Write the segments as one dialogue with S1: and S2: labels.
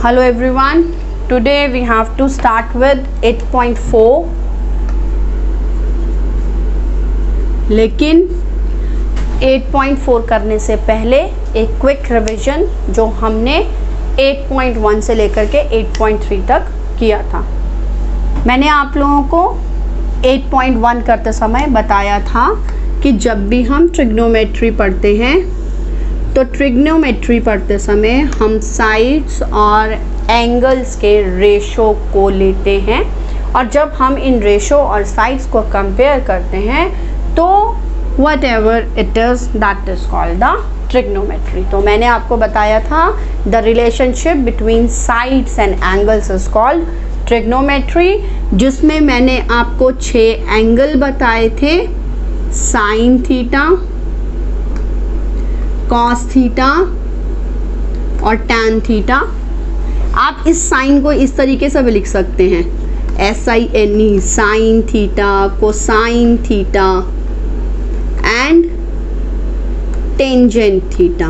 S1: Hello everyone, today we have to start with 8.4 लेकिन 8.4 करने से पहले एक क्विक रिवीजन जो हमने 8.1 से लेकर के 8.3 तक किया था। मैंने आप लोगों को 8.1 करते समय बताया था कि जब भी हम ट्रिग्नोमेट्री पढ़ते हैं तो ट्रिग्नोमेट्री पढ़ते समय हम साइड्स और एंगल्स के रेशो को लेते हैं और जब हम इन रेशो और साइड्स को कंपेयर करते हैं तो whatever it is that is called the trigonometry। तो मैंने आपको बताया था the relationship between sides and angles is called trigonometry, जिसमें मैंने आपको 6 एंगल बताए थे, साइन थीटा, कॉस थीटा और टैन थीटा। आप इस साइन को इस तरीके से भी लिख सकते हैं, SINE, sine theta, cosine theta and tangent theta.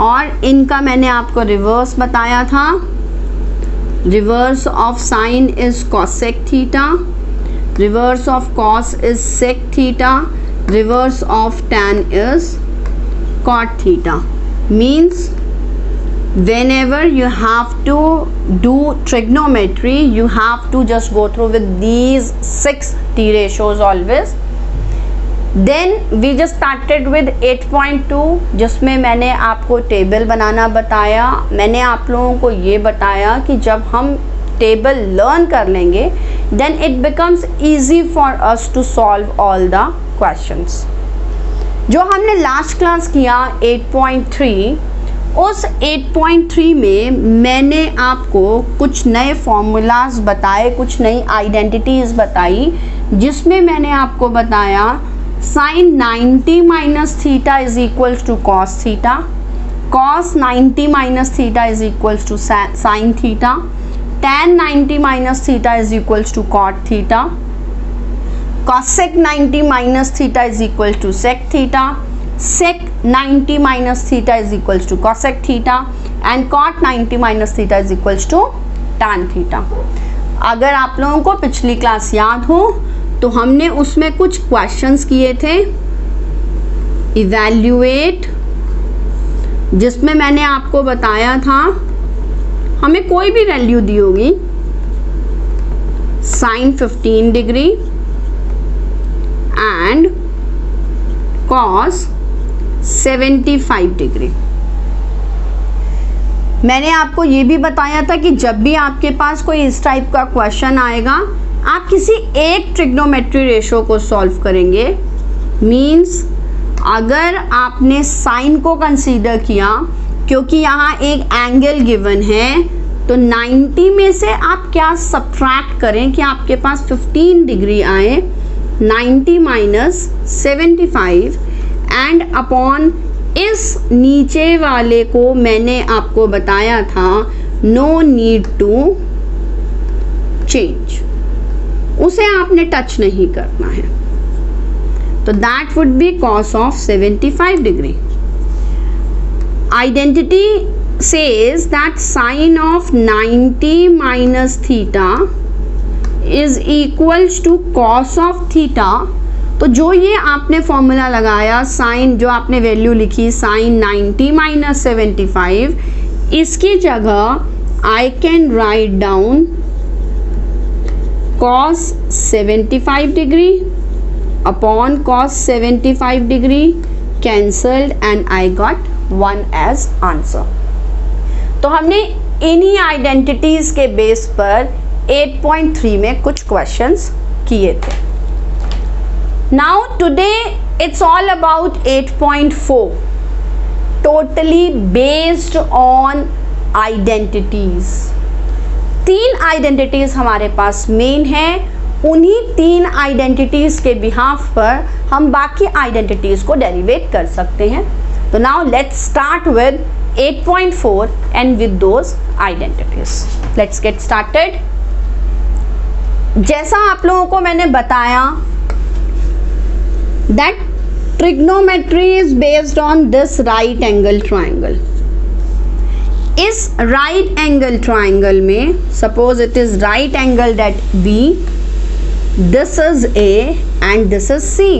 S1: और इनका मैंने आपको रिवर्स बताया था, reverse of sine is cosec theta, reverse of cos is sec theta, reverse of tan is cot theta। Means whenever you have to do trigonometry you have to just go through with these 6 T ratios always। Then we just started with 8.2 जिसमें मैंने आपको table बनाना बताया। मैंने आप लोगों को ये बताया कि जब हम टेबल लर्न कर लेंगे then it becomes easy for us to solve all the questions। जो हमने लास्ट क्लास किया 8.3, उस 8.3 में मैंने आपको कुछ नए फॉर्मूलाज बताए, कुछ नई आइडेंटिटीज़ बताई, जिसमें मैंने आपको बताया sine 90 minus theta is equals to cos theta, cos 90 minus theta is equals to sine theta, tan 90 minus theta is equals to cot theta, cosec 90 minus theta is equals to sec theta, sec 90 minus theta is equals to cosec theta and cot 90 minus theta is equals to tan theta। अगर आप लोगों को पिछली class याद हो तो हमने उसमें कुछ क्वेश्चंस किए थे, इवैल्यूएट, जिसमें मैंने आपको बताया था हमें कोई भी वैल्यू दी होगी, sine 15 degree and cos 75 degree. मैंने आपको ये भी बताया था कि जब भी आपके पास कोई इस टाइप का क्वेश्चन आएगा आप किसी एक ट्रिग्नोमेट्री रेशो को सॉल्व करेंगे। मीन्स अगर आपने साइन को कंसीडर किया क्योंकि यहाँ एक एंगल गिवन है तो 90 में से आप क्या सब्ट्रैक्ट करें कि आपके पास 15 डिग्री आए, 90 माइनस 75 एंड अपॉन इस नीचे वाले को मैंने आपको बताया था नो नीड टू चेंज, उसे आपने टच नहीं करना है, तो that would B cos of 75 degree. Identity says that sine of 90 minus theta is equals to cos of theta। तो जो ये आपने फॉर्मूला लगाया, साइन जो आपने वैल्यू लिखी साइन 90 माइनस 75, इसकी जगह आई can write down cos 75 degree upon cos 75 degree, cancelled and I got 1 as answer. तो हमने इन्हीं आइडेंटिटीज के बेस पर 8.3 में कुछ क्वेश्चंस किए थे। Now today it's all about 8.4, totally based on identities. 3 identities हमारे पास मेन है, उन्हीं 3 आइडेंटिटीज के बिहाफ पर हम बाकी आइडेंटिटीज को डेरिवेट कर सकते हैं। So now let's start with 8.4 and with those identities. Let's get started. जैसा आप लोगों को मैंने बताया that trigonometry is based on this right angle triangle। इस राइट एंगल ट्राइंगल में, suppose it is right angle at B, this is A and this is C.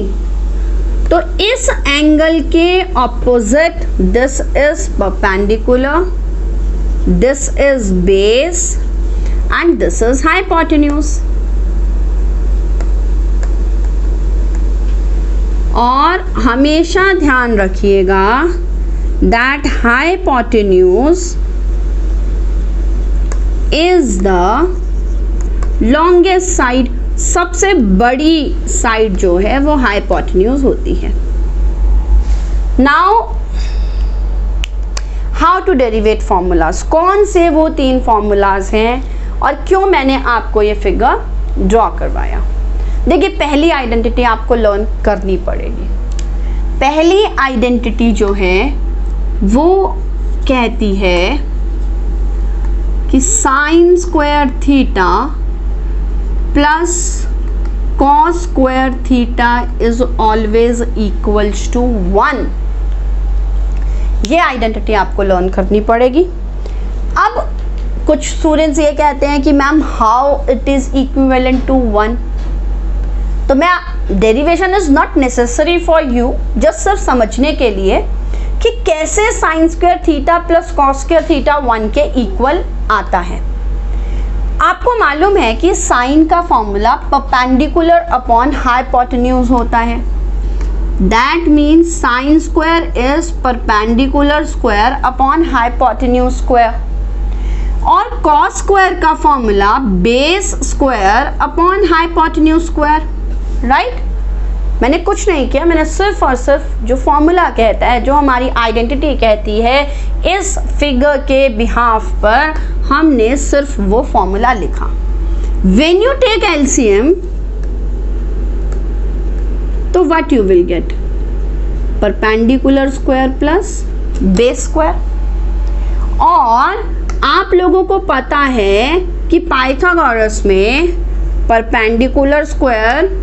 S1: तो इस एंगल के opposite this is perpendicular, this is base and this is hypotenuse. और हमेशा ध्यान रखिएगा that hypotenuse is the longest side, सबसे बड़ी side जो है वो हाइपोटेन्यूज होती है। Now how to derivate formulas, कौन से वो 3 फॉर्मूलाज हैं और क्यों मैंने आपको ये फिगर ड्रॉ करवाया। देखिए, पहली आइडेंटिटी आपको लर्न करनी पड़ेगी। पहली आइडेंटिटी जो है वो कहती है कि sine square theta plus cos square theta is always equals to 1। ये आइडेंटिटी आपको लर्न करनी पड़ेगी। अब कुछ स्टूडेंट्स ये कहते हैं कि ma'am how it is equivalent to 1। तो मैं, derivation is not necessary for you, just सिर्फ समझने के लिए कि कैसे sine square theta plus cos square theta 1 के इक्वल आता है। आपको मालूम है कि साइन का फॉर्मूला परपेंडिकुलर अपॉन हाइपोटेन्यूज होता है। That means sine square is perpendicular square upon hypotenuse square. और कॉस स्क्वायर का formula base square upon hypotenuse square, right. मैंने कुछ नहीं किया, मैंने सिर्फ और सिर्फ जो फॉर्मूला कहता है, जो हमारी आइडेंटिटी कहती है, इस फिगर के बिहाफ पर हमने सिर्फ वो फॉर्मूला लिखा। व्हेन यू टेक एलसीएम तो what you will get, perpendicular square plus base square. और आप लोगों को पता है कि पाइथागोरस में perpendicular square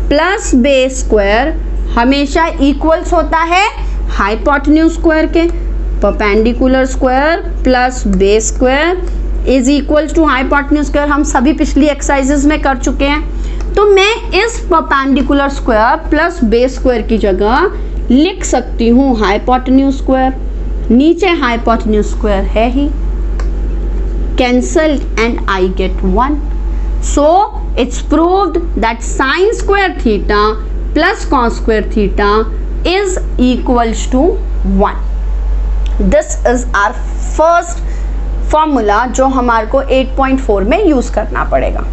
S1: plus base square हमेशा इक्वल्स होता है हाइपोटेन्यूज स्क्वायर के। Perpendicular square plus base square is equals to hypotenuse square, हम सभी पिछली एक्सरसाइजेस में कर चुके हैं। तो मैं इस perpendicular square plus base square की जगह लिख सकती हूँ हाइपोटेन्यूज स्क्वायर, नीचे हाइपोटेन्यूज स्क्वायर है ही, cancel and I get 1। So it's proved that sin square theta plus cos square theta is equals to 1. This is our first formula जो हमारे को 8.4 में यूज करना पड़ेगा।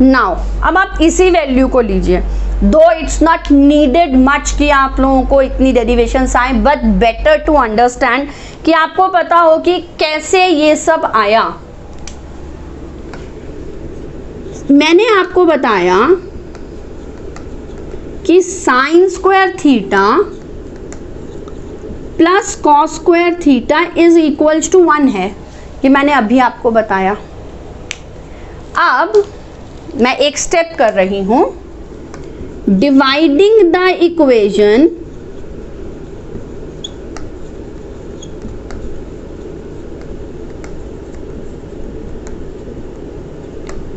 S1: Now अब आप इसी वैल्यू को लीजिए, दो इट्स नॉट नीडेड मच कि आप लोगों को इतनी डेरिवेशंस आए, बट बेटर टू अंडरस्टैंड कि आपको पता हो कि कैसे ये सब आया। मैंने आपको बताया कि sine square theta plus cos square theta is equals to 1 है, ये मैंने अभी आपको बताया। अब मैं एक स्टेप कर रही हूं, dividing the equation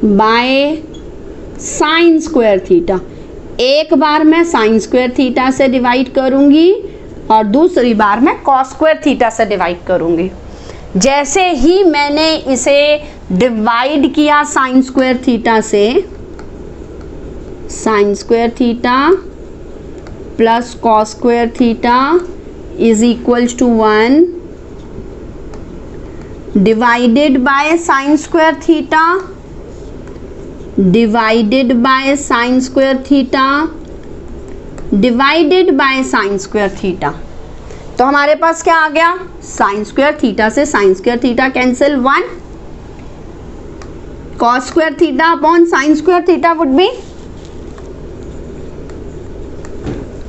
S1: by sine square theta. एक बार मैं साइन स्क्वायर थीटा से डिवाइड करूंगी और दूसरी बार मैं कॉस स्क्वायर थीटा से डिवाइड करूंगी। जैसे ही मैंने इसे डिवाइड किया साइन स्क्वायर थीटा से, sine square theta plus cos square theta is equals to 1 divided by sine square theta divided by sine square theta divided by sine square theta. तो हमारे पास क्या आ गया, साइन स्क्वायर थीटा से sine square theta cancel 1, cos square theta upon sine square theta would be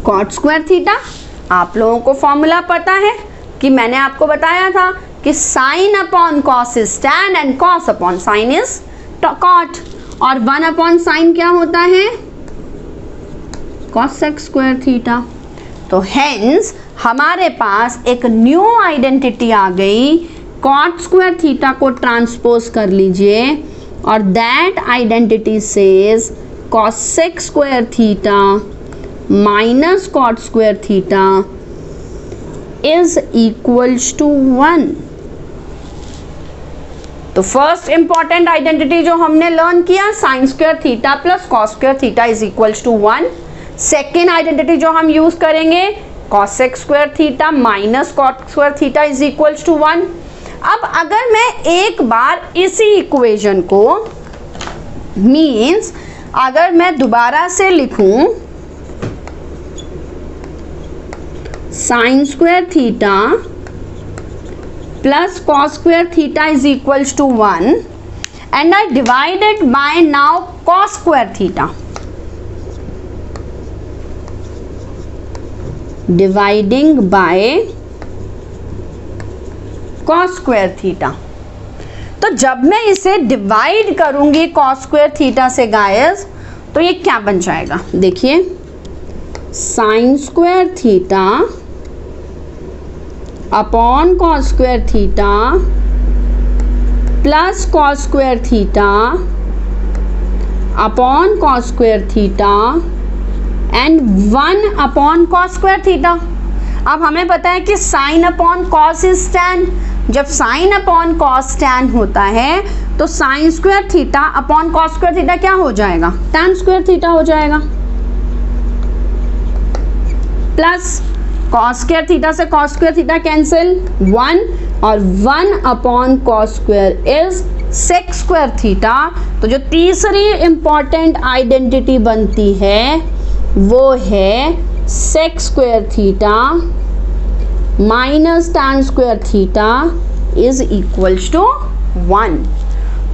S1: cot square theta. आप लोगों को formula पता है कि मैंने आपको बताया था कि sine upon cos is tan and cos upon sine is cot, और 1 अपॉन साइन क्या होता है, cosec स्क्वायर थीटा। तो हेंस हमारे पास एक न्यू आइडेंटिटी आ गई कॉट स्क्वायर थीटा को ट्रांसपोज कर लीजिए और that identity says cosec square theta minus cot square theta is equals to 1। तो फर्स्ट इंपॉर्टेंट आइडेंटिटी जो हमने लर्न किया, sine square theta plus cos square theta is equals to 1। Second identity जो हम यूज करेंगे, cosec square theta minus cot square theta is equals to 1। अब अगर मैं एक बार इसी इक्वेशन को मीन्स अगर मैं दोबारा से लिखूं sign square theta plus cos square theta is equals to 1 and I divide it by now cos square theta, dividing by cos square theta। तो जब मैं इसे डिवाइड करूंगी cos square theta से गाइस, तो ये क्या बन जाएगा, देखिए sin square theta upon cos square theta plus cos square theta upon cos square theta and 1 upon cos square theta. अब हमें पता है कि sine upon cos is tan. जब साइन अपॉन कॉस टैन होता है तो sign square theta upon cos square theta क्या हो जाएगा, टैन स्क्वायर थीटा हो जाएगा, प्लस कॉस स्क्वायर थीटा से कॉस स्क्वायर थीटा कैंसिल 1 और 1 upon cos square is sec square theta. तो जो तीसरी इंपॉर्टेंट आइडेंटिटी बनती है वो है sec square theta minus tan square theta is equals to 1।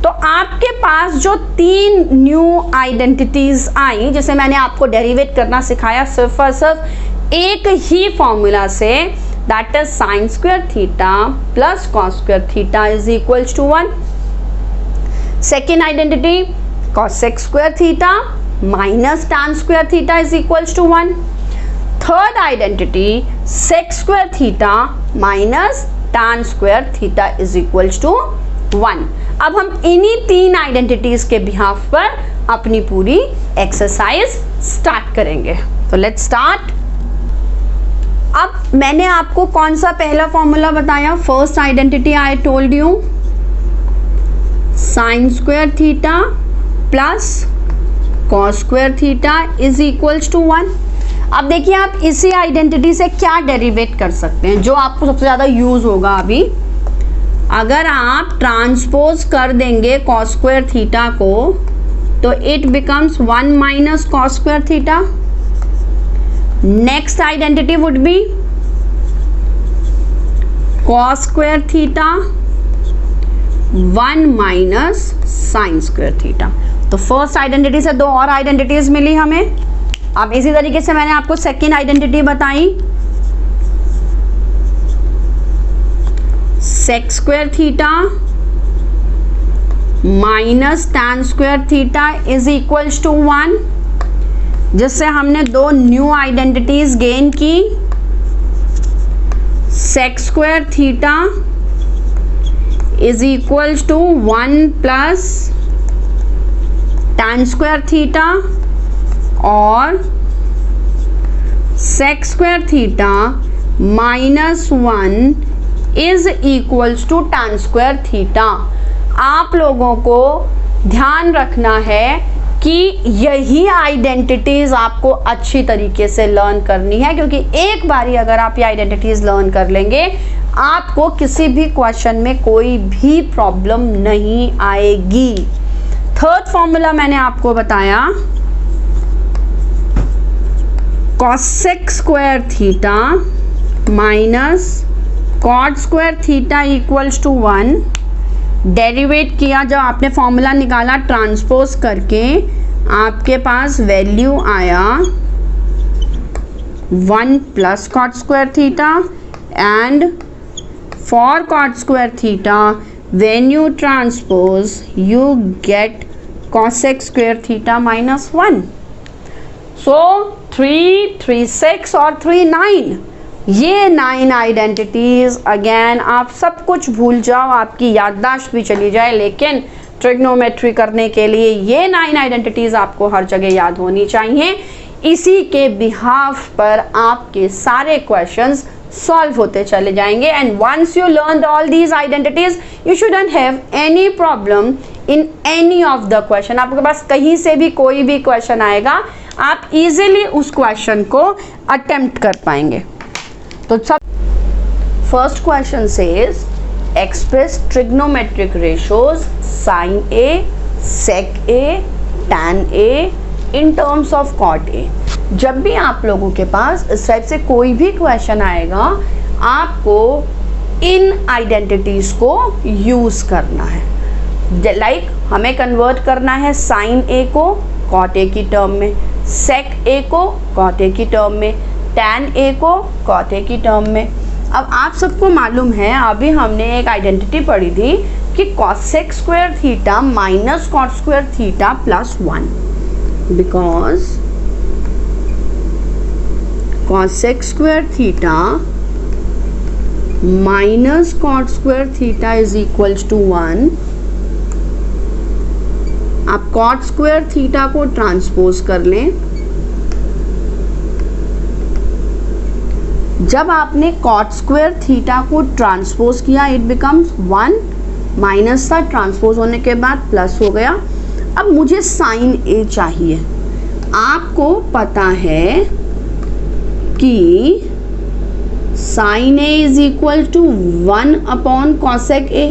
S1: तो आपके पास जो 3 न्यू आइडेंटिटीज आई, जैसे मैंने आपको डेरिवेट करना सिखाया सिर्फ और सिर्फ एक ही फॉर्मूला से, that is sine square theta plus cos square theta is equals to 1। Second identity cosec square theta minus tan square theta is equals to 1। Third identity sec square theta minus tan square theta is equals to 1। अब हम इन्हीं 3 identities के behalf पर अपनी पूरी exercise start करेंगे। तो let's start. अब मैंने आपको कौन सा पहला फॉर्मूला बताया, first identity I told you sine square theta plus cos square theta is equals to 1। अब देखिए आप इसी आइडेंटिटी से क्या डेरिवेट कर सकते हैं जो आपको सबसे ज़्यादा यूज होगा अभी। अगर आप ट्रांसपोज कर देंगे कॉस स्क्वायर थीटा को तो it becomes 1 minus cos square theta. Next identity would be cos square theta 1 minus sine square theta. तो फर्स्ट आइडेंटिटी से 2 और आइडेंटिटीज मिली हमें। अब इसी तरीके से मैंने आपको सेकेंड आइडेंटिटी बताई, sec square theta minus tan square theta is equals to 1, जिससे हमने 2 न्यू आइडेंटिटीज गेन की, sec square theta is equals to 1 plus tan square theta और sec square theta minus 1 is equals to tan square theta. आप लोगों को ध्यान रखना है कि यही आइडेंटिटीज आपको अच्छी तरीके से लर्न करनी है, क्योंकि एक बारी अगर आप ये आइडेंटिटीज लर्न कर लेंगे आपको किसी भी क्वेश्चन में कोई भी प्रॉब्लम नहीं आएगी। थर्ड फॉर्मूला मैंने आपको बताया cosec square theta minus cot square theta equals to 1। Derivate किया, जब आपने फॉर्मूला निकाला ट्रांसपोज करके आपके पास वैल्यू आया 1 plus cot square theta and for cot square theta when you transpose you get cosec square theta minus 1। So 3, 3, 6 और 3, 9 ये 9 identities, again आप सब कुछ भूल जाओ, आपकी याददाश्त भी चली जाए, लेकिन ट्रिग्नोमेट्री करने के लिए ये 9 आइडेंटिटीज आपको हर जगह याद होनी चाहिए। इसी के बिहाफ पर आपके सारे क्वेश्चंस सॉल्व होते चले जाएंगे। And once you learn all these identities you shouldn't have any problem in any of the question. आपके पास कहीं से भी कोई भी क्वेश्चन आएगा, आप इजीली उस क्वेश्चन को अटेम्प्ट कर पाएंगे। तो सब first question says express trigonometric ratios sin A, sec A, tan A in terms of cot A। जब भी आप लोगों के पास इस टाइप से कोई भी क्वेश्चन आएगा, आपको इन आइडेंटिटीज को यूज करना है। लाइक हमें कन्वर्ट करना है sin A को cot A की टर्म में, sec A को cot A की टर्म में, tan A को cot A की टर्म में। अब आप सबको मालूम है, अभी हमने एक आइडेंटिटी पढ़ी थी कि cosec square theta minus cot square theta plus 1, because cosec square theta minus cot square theta is equals to 1। आप cot स्क्वायर थीटा को ट्रांसपोज कर लें। जब आपने cot स्क्वायर थीटा को ट्रांसपोज किया, इट बिकम्स 1, माइनस था, ट्रांसपोज होने के बाद प्लस हो गया। अब मुझे साइन ए चाहिए। आपको पता है कि sine A is equal to 1 upon cosec A.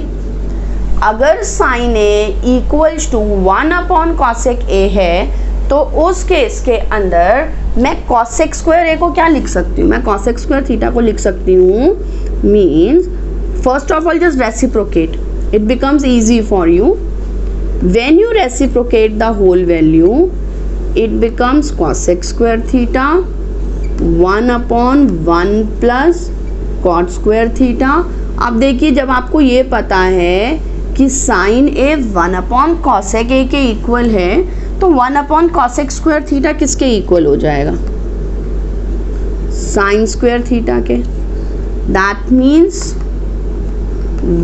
S1: अगर sine A equals to 1 upon cosec A है, तो उस केस के अंदर मैं कॉसेक स्क्वायर ए को क्या लिख सकती हूँ? मैं कॉसेक स्क्वायर थीटा को लिख सकती हूँ, means first of all just reciprocate, it becomes easy for you. When you reciprocate the whole value, it becomes cosec square theta 1 upon 1 plus cot square theta. अब देखिए, जब आपको ये पता है कि sine A 1 upon cosec A के equal है, तो 1 अपॉन कॉसेक स्क्वायर थीटा किसके इक्वल हो जाएगा? साइन स्क्वायर थीटा के। That means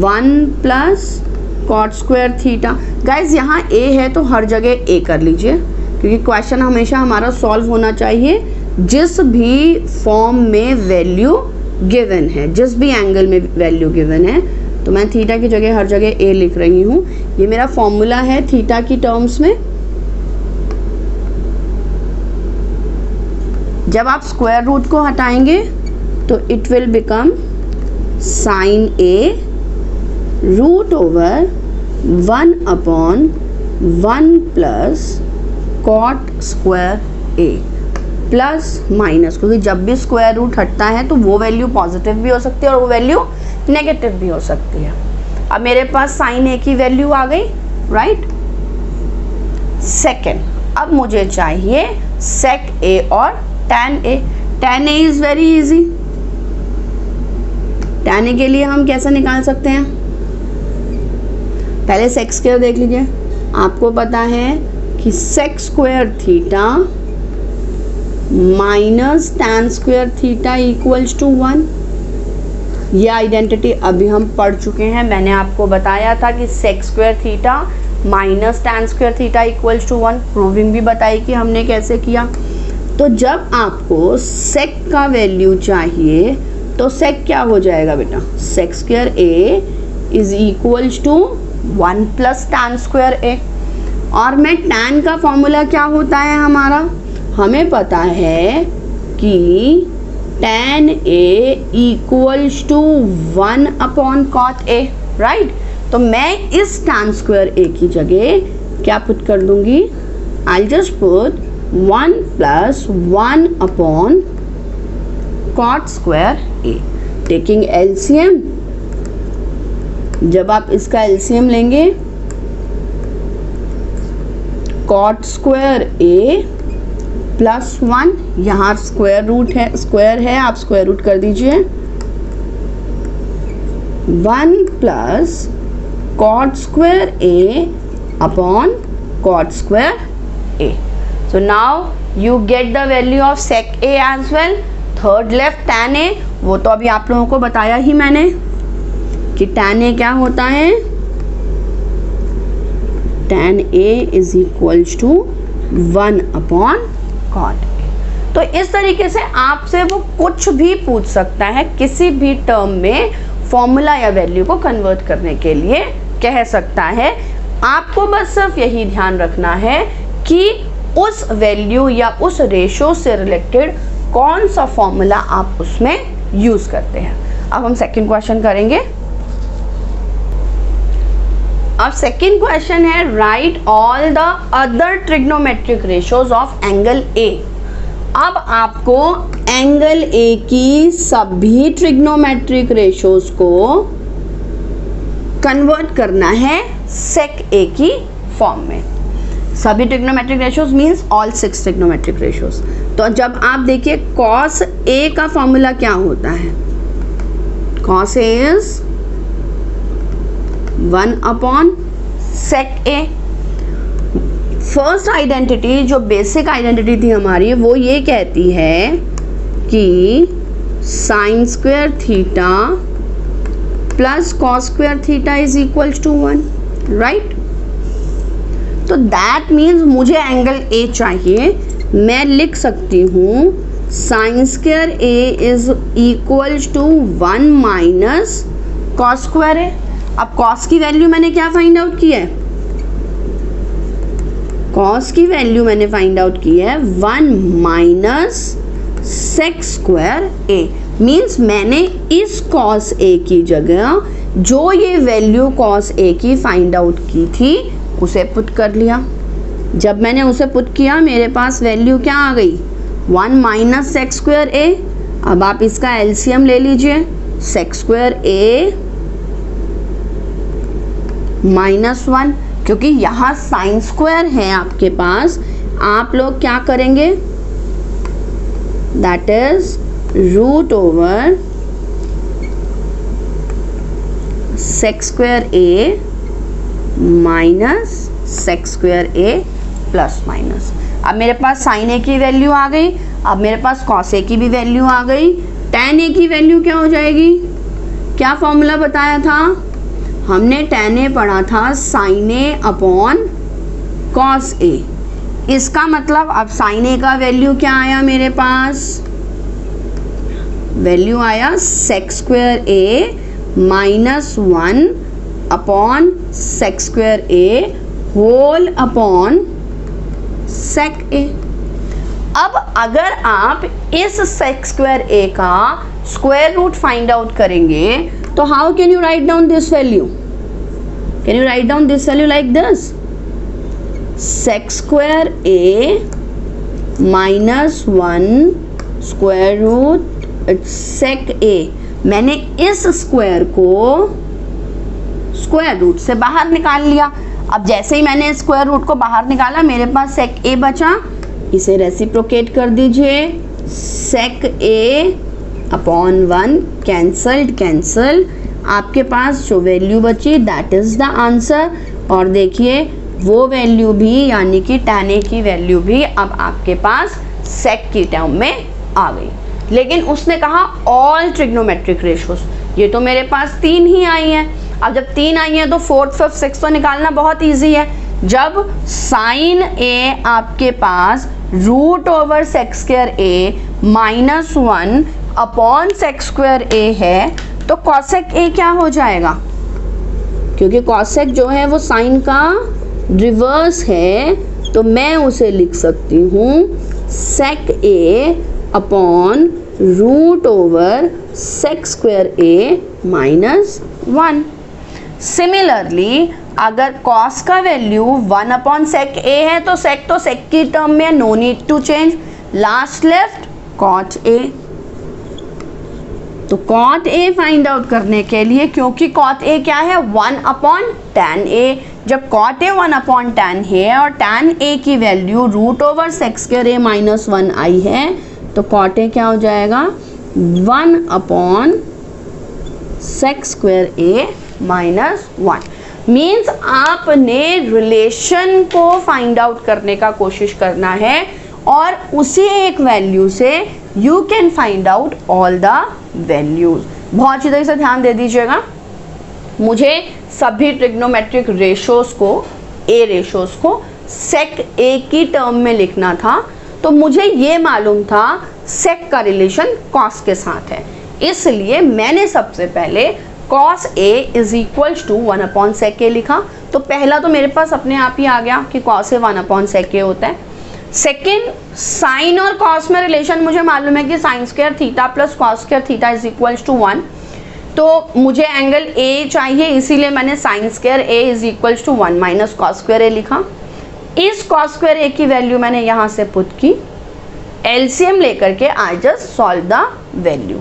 S1: 1 plus cot square theta. Guys यहाँ ए है तो हर जगह ए कर लीजिए, क्योंकि क्वेश्चन हमेशा हमारा सॉल्व होना चाहिए जिस भी फॉर्म में वैल्यू गिवन है, जिस भी एंगल में वैल्यू गिवन है। तो मैं थीटा की जगह हर जगह ए लिख रही हूँ। ये मेरा फॉर्मूला है थीटा की टर्म्स में। जब आप स्क्वायर रूट को हटाएंगे तो it will become sine A root over 1 upon 1 plus cot square A plus minus, क्योंकि जब भी स्क्वायर रूट हटता है तो वो वैल्यू पॉजिटिव भी हो सकती है और वो वैल्यू नेगेटिव भी हो सकती है। अब मेरे पास साइन ए की वैल्यू आ गई, राइट। सेकेंड, अब मुझे चाहिए सेक ए और tan A. tan A is very easy. tan ए के लिए हम कैसे निकाल सकते हैं? पहले सेक स्क्वायर देख लीजिए। आपको पता है कि sec square theta minus tan square theta equals to 1। ये आइडेंटिटी अभी हम पढ़ चुके हैं। मैंने आपको बताया था कि sec square theta minus tan square theta equals to 1। Proving भी बताई कि हमने कैसे किया। तो जब आपको सेक का वैल्यू चाहिए तो सेक क्या हो जाएगा बेटा? Sec square A is equals to 1 plus tan square ए। और मैं tan का फॉर्मूला क्या होता है हमारा? हमें पता है कि tan A equals to 1 upon cot A, right. तो मैं इस tan स्क्वायर ए की जगह क्या पुट कर दूंगी? I just put 1 plus 1 upon cot square A. Taking LCM, जब आप इसका एलसीएम लेंगे, कॉट स्क्वायर ए प्लस 1, यहाँ स्क्वायर रूट है, स्क्वायर है, आप स्क्वायर रूट कर दीजिए। 1 plus cot square A upon cot square A. So now you get the value of sec A as well. Third left tan A वो तो अभी आप लोगों को बताया ही मैंने कि tan A क्या होता है, tan A is equals to 1 upon cot A। तो इस तरीके से आपसे वो कुछ भी पूछ सकता है, किसी भी टर्म में फॉर्मूला या वैल्यू को कन्वर्ट करने के लिए कह सकता है। आपको बस सिर्फ यही ध्यान रखना है कि उस वैल्यू या उस रेशो से रिलेटेड कौन सा फॉर्मूला आप उसमें यूज करते हैं। अब हम सेकंड क्वेश्चन करेंगे। अब सेकंड क्वेश्चन है right all the other trigonometric ratios of angle A. अब आपको एंगल ए की सभी ट्रिग्नोमेट्रिक रेशोज को कन्वर्ट करना है सेक ए की फॉर्म में। सभी trigonometric ratios means all 6 trigonometric ratios. तो जब आप देखिए कॉस ए का फॉर्मूला क्या होता है, cos A is 1 upon sec A. First identity जो बेसिक आइडेंटिटी थी हमारी वो ये कहती है कि sine square theta plus cos square theta is equals to 1, right. तो दैट मीन्स मुझे एंगल ए चाहिए, मैं लिख सकती हूँ sine square A is equals to 1 minus cos square ए। अब कॉस की वैल्यू मैंने क्या फाइंड आउट की है, कॉस की वैल्यू मैंने फाइंड आउट की है 1 माइनस सेक स्क्वायर ए। मीन्स मैंने इस कॉस ए की जगह जो ये वैल्यू कॉस ए की फाइंड आउट की थी उसे पुट कर लिया। जब मैंने उसे पुट किया मेरे पास वैल्यू क्या आ गई, 1 माइनस सेक स्क्वायर ए। अब आप इसका एलसीएम ले लीजिए, सेक स्क्वायर ए माइनस 1, क्योंकि यहाँ साइन स्क्वायर है आपके पास, आप लोग क्या करेंगे, that is root over sec square A minus sec square A plus minus. अब मेरे पास साइन ए की वैल्यू आ गई, अब मेरे पास कॉस ए की भी वैल्यू आ गई। tan ए की वैल्यू क्या हो जाएगी, क्या फॉर्मूला बताया था हमने, tan ए पढ़ा था साइन ए अपॉन कॉस ए। इसका मतलब अब साइन ए का वैल्यू क्या आया मेरे पास, वैल्यू आया सेक square A minus 1 upon sec square A whole upon sec ए। अब अगर आप इस सेक स्क्वायर ए का स्क्वायर रूट फाइंड आउट करेंगे तो how can you write down this value, can you write down this value like this, sec square A minus 1 square root sec a. मैंने इस square को स्क्वायर रूट से बाहर निकाल लिया। अब जैसे ही मैंने स्क्वायर रूट को बाहर निकाला मेरे पास सेक ए बचा, इसे रेसिप्रोकेट कर दीजिए, सेक ए अपॉन 1 कैंसल्ड कैंसल, आपके पास जो वैल्यू बची दैट इज द आंसर। और देखिए वो वैल्यू भी यानी कि tan ए की वैल्यू भी अब आपके पास सेक की टर्म में आ गई। लेकिन उसने कहा ऑल ट्रिग्नोमेट्रिक रेशोज, ये तो मेरे पास 3 ही आई हैं। अब जब 3 आई हैं तो 4th 5th 6th तो निकालना बहुत इजी है। जब साइन ए आपके पास रूट ओवर सेक स्क्वायर ए माइनस 1 अपॉन सेक स्क्वायर ए है तो कॉसेक ए क्या हो जाएगा, क्योंकि कॉसेक जो है वो साइन का रिवर्स है, तो मैं उसे लिख सकती हूँ sec a upon root over sec square A minus 1। Similarly अगर कॉस का वैल्यू 1 अपॉन सेक ए है तो सेक की टर्म में, no need to change. Last left cot a, तो कॉट ए फाइंड आउट करने के लिए, क्योंकि कॉट ए क्या है 1 अपॉन tan ए, जब कॉट ए 1 अपॉन tan है और tan ए की value root over sec square ए माइनस 1 आई है तो कॉट ए क्या हो जाएगा 1 अपॉन सेक स्क्वायर ए माइनस 1। मीन्स आपने रिलेशन को फाइंड आउट करने का कोशिश करना है और उसी एक वैल्यू से you can find out all the values. बहुत अच्छी तरह से ध्यान दे दीजिएगा, मुझे सभी ट्रिग्नोमेट्रिक रेशोज को, ए रेशोज को सेक ए की टर्म में लिखना था, तो मुझे ये मालूम था सेक का रिलेशन कॉस के साथ है, इसलिए मैंने सबसे पहले cos A is equals to 1 sec A लिखा। तो पहला तो मेरे पास अपने आप ही आ गया कि कॉस ए 1 सेक ए होता है। सेकेंड, साइन और कॉस में रिलेशन मुझे मालूम है कि sine square theta plus cos square theta is equals to 1, तो मुझे एंगल ए चाहिए, इसीलिए मैंने sine square A is equals to 1 minus cos square a लिखा। इस कॉस स्क्वायर ए की वैल्यू मैंने यहाँ से पुट की, एलसीएम लेकर के I just solve the value.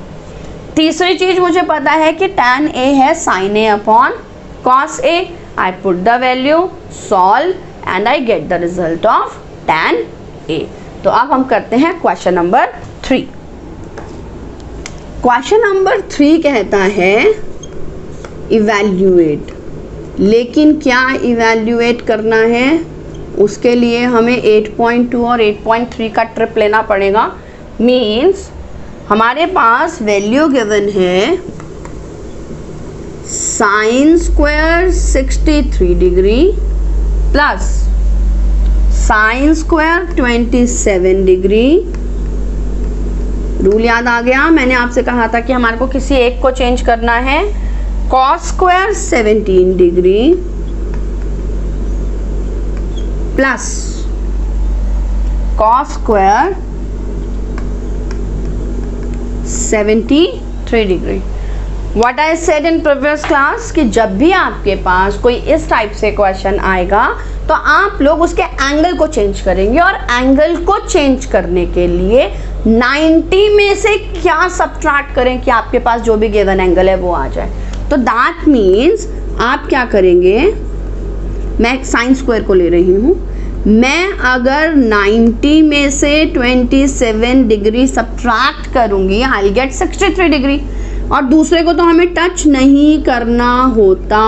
S1: तीसरी चीज मुझे पता है कि tan a है sin a upon cos a, I put the value, solve and I get the result of tan a। तो अब हम करते हैं क्वेश्चन नंबर 3। क्वेश्चन नंबर 3 कहता है इवैल्यूएट, लेकिन क्या इवैल्यूएट करना है, उसके लिए हमें 8.2 और 8.3 का ट्रिप लेना पड़ेगा। मीन्स हमारे पास वैल्यू गिवन है sine square 63 degree plus sine square 27 degree. Rule याद आ गया, मैंने आपसे कहा था कि हमारे को किसी एक को चेंज करना है। Cos square 17 degree plus cos square 73 degree. What I said in previous class कि जब भी आपके पास कोई इस टाइप से क्वेश्चन आएगा तो आप लोग उसके एंगल को चेंज करेंगे, और एंगल को चेंज करने के लिए 90 में से क्या सब्ट्रैक्ट करें कि आपके पास जो भी गिवन एंगल है वो आ जाए। तो दैट मीन्स आप क्या करेंगे, मैं साइन स्क्वायर को ले रही हूँ, मैं अगर 90 में से 27 डिग्री सब्ट्रैक्ट करूंगी आई विल गेट 63 डिग्री, और दूसरे को तो हमें टच नहीं करना होता,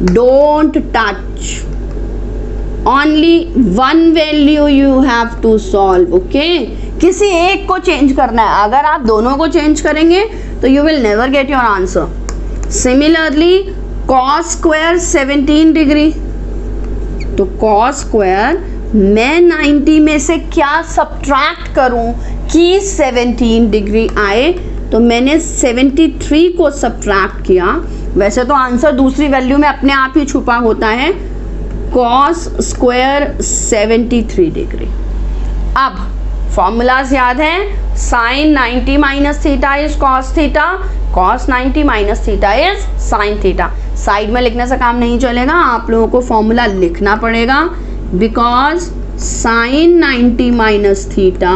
S1: don't touch, only one value you have to solve. Okay, किसी एक को चेंज करना है, अगर आप दोनों को चेंज करेंगे तो you will never get your answer. Similarly cos square 17 degree, तो कॉस स्क्वायर मैं 90 में से क्या सब्ट्रैक्ट करूं कि 17 डिग्री आए, तो मैंने 73 को सब्ट्रैक्ट किया। वैसे तो आंसर दूसरी वैल्यू में अपने आप ही छुपा होता है, कॉस स्क्वायर 73 डिग्री। अब फॉर्मूलाज याद हैं, sine 90 minus theta is cos theta, cos 90 minus theta is sine theta. Side में लिखने से काम नहीं चलेगा, आप लोगों को फॉर्मूला लिखना पड़ेगा, because sine 90 minus theta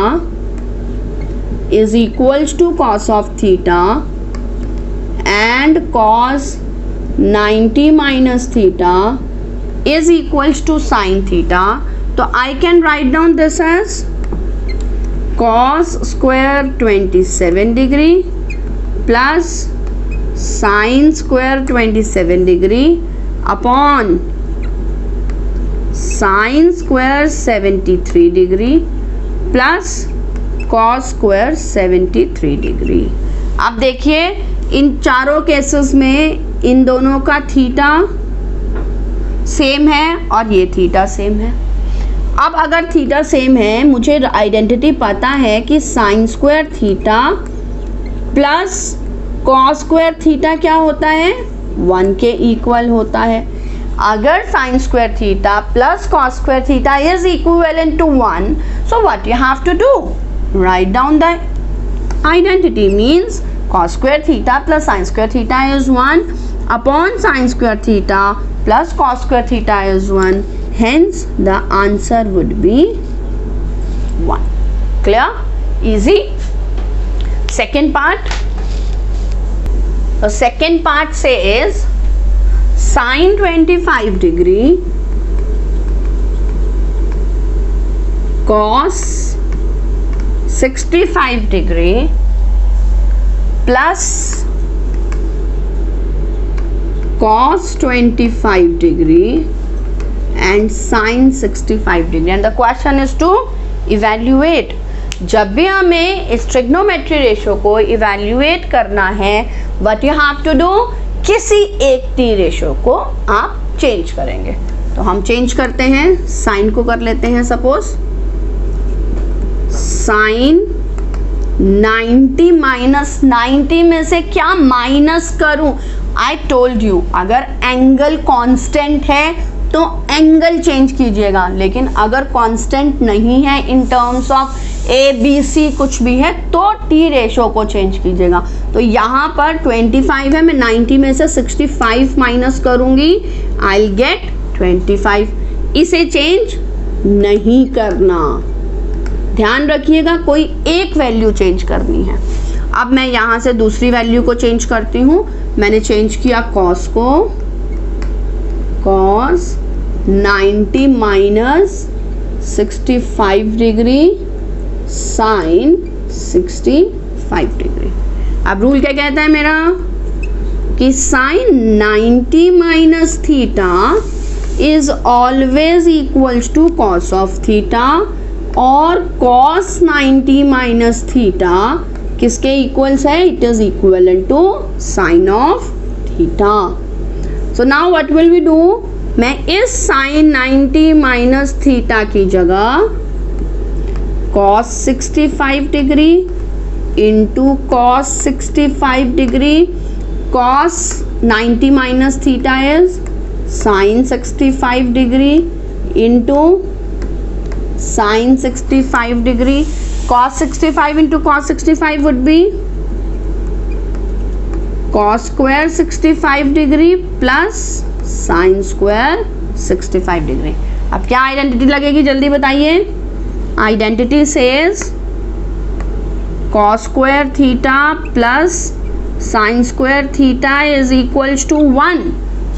S1: is equals to cos of theta and cos 90 minus theta is equals to sine theta. तो I can write down this as cos square 27 degree plus sine square 27 degree upon sine square 73 degree plus cos square 73 degree. अब देखिए इन चारों cases में इन दोनों का theta same है और ये थीटा सेम है। अब अगर थीटा सेम है, मुझे आइडेंटिटी पता है कि sine square theta plus cos square theta क्या होता है, 1 के इक्वल होता है। अगर sine square theta plus cos square theta is equivalent to 1, so what you have to do, write down the identity. Means cos square theta plus sine square theta is 1 upon sine square theta plus cos square theta is 1, hence the answer would be 1. Clear? Easy. Second part. The second part says sin 25 degree cos 65 degree plus cos 25 degree and sin 65 degree, and the question is to evaluate. जब भी हमें इस trigonometry ratio को evaluate करना है, what you have to do, किसी एक T ratio को आप चेंज करेंगे। तो हम चेंज करते हैं, साइन को कर लेते हैं सपोज साइन 90 माइनस 90 में से क्या माइनस करूं? आई टोल्ड यू अगर एंगल कांस्टेंट है तो एंगल चेंज कीजिएगा, लेकिन अगर कांस्टेंट नहीं है in terms of A B C कुछ भी है तो टी रेशो को चेंज कीजिएगा। तो यहाँ पर 25 है, मैं 90 में से 65 माइनस करूंगी, आई विल गेट 25। इसे चेंज नहीं करना, ध्यान रखिएगा कोई एक वैल्यू चेंज करनी है। अब मैं यहाँ से दूसरी वैल्यू को चेंज करती हूँ। मैंने चेंज किया कॉस को, cos 90 minus 65 degree sine 65 degree. अब रूल क्या कहता है मेरा कि sine 90 minus theta is always equals to cos of theta, और कॉस 90 माइनस थीटा किसके इक्वल्स है? It is equal to sine of theta. So now what will we do, मैं इस साइन 90 माइनस थीटा की जगह cos 65 degree into cos 65 degree, cos 90 minus theta is sign 65 degree into sine 65 degree, cos 65 into cos 65 would be cos square 65 degree plus sin square 65 degree. अब क्या identity लगेगी जल्दी बताइए। Identity says cos square theta plus sin square theta is equals to 1।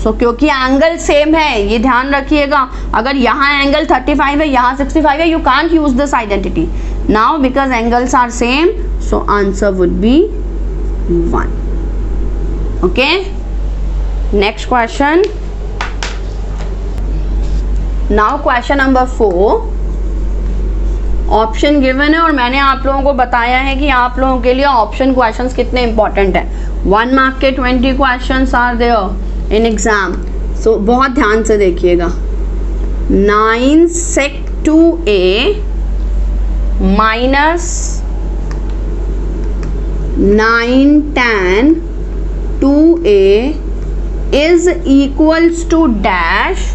S1: So क्योंकि angle same है, ये ध्यान रखिएगा, अगर यहाँ एंगल 35 है यहाँ 65 है, you can't use this identity now because angles are same, so answer would be 1। Okay, next question. Now question number 4, option given है और मैंने आप लोगों को बताया है कि आप लोगों के लिए ऑप्शन क्वेश्चंस कितने इंपॉर्टेंट है। 1 मार्क के 20 questions are there in exam, so बहुत ध्यान से देखिएगा। 9 sec 2a minus 9 tan 2a is equals to dash.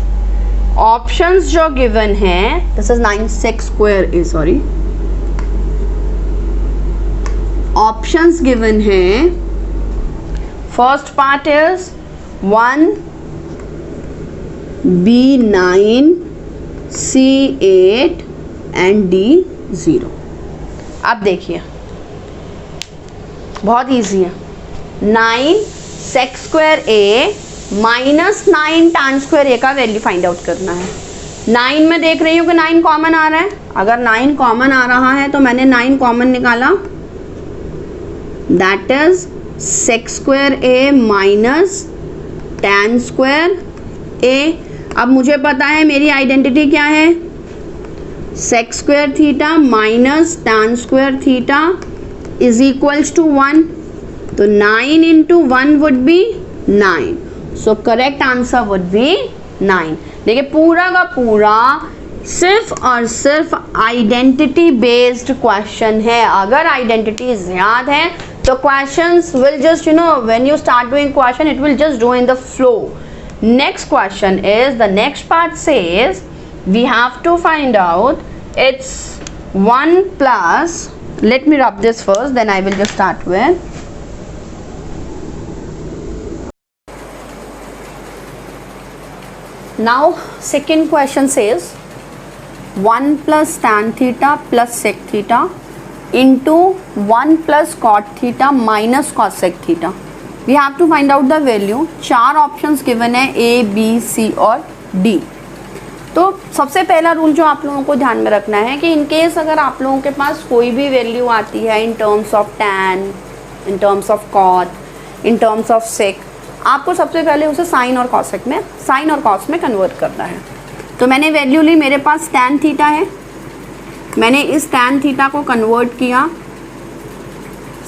S1: Options जो गिवन है, this is 9 sec square a, sorry, options given है। First part is 1 B9 C8 and D0। अब देखिए बहुत इजी है। 9 sec square a minus 9 tan square a का value find out करना है। 9 में देख रही हूँ कि 9 कॉमन आ रहा है, अगर 9 कॉमन आ रहा है तो मैंने 9 कॉमन निकाला, that is sec square a minus tan square a। अब मुझे पता है मेरी आइडेंटिटी क्या है, sec square theta minus tan square theta is equals to 1, तो 9 into 1 would be 9, so correct answer would be 9। देखिए पूरा का पूरा सिर्फ और सिर्फ आइडेंटिटी बेस्ड क्वेश्चन है। अगर आइडेंटिटी याद है तो questions will just, you know, when you start doing question, it will just go in the flow. Next question is, the next part says we have to find out it's 1 plus, let me rub this first, then I will just start with now second question says 1 plus tan theta plus sec theta into 1 plus cot theta minus cos sec theta. We have to find out the value. 4 options given है A, B, C और D। तो सबसे पहला rule जो आप लोगों को ध्यान में रखना है कि इनकेस अगर आप लोगों के पास कोई भी वैल्यू आती है in terms of tan, in terms of cot, in terms of sec, आपको सबसे पहले उसे साइन और कॉसेक में, साइन और कॉस में कन्वर्ट करना है। तो मैंने वैल्यू ली, मेरे पास tan थीटा है, मैंने इस tan थीटा को कन्वर्ट किया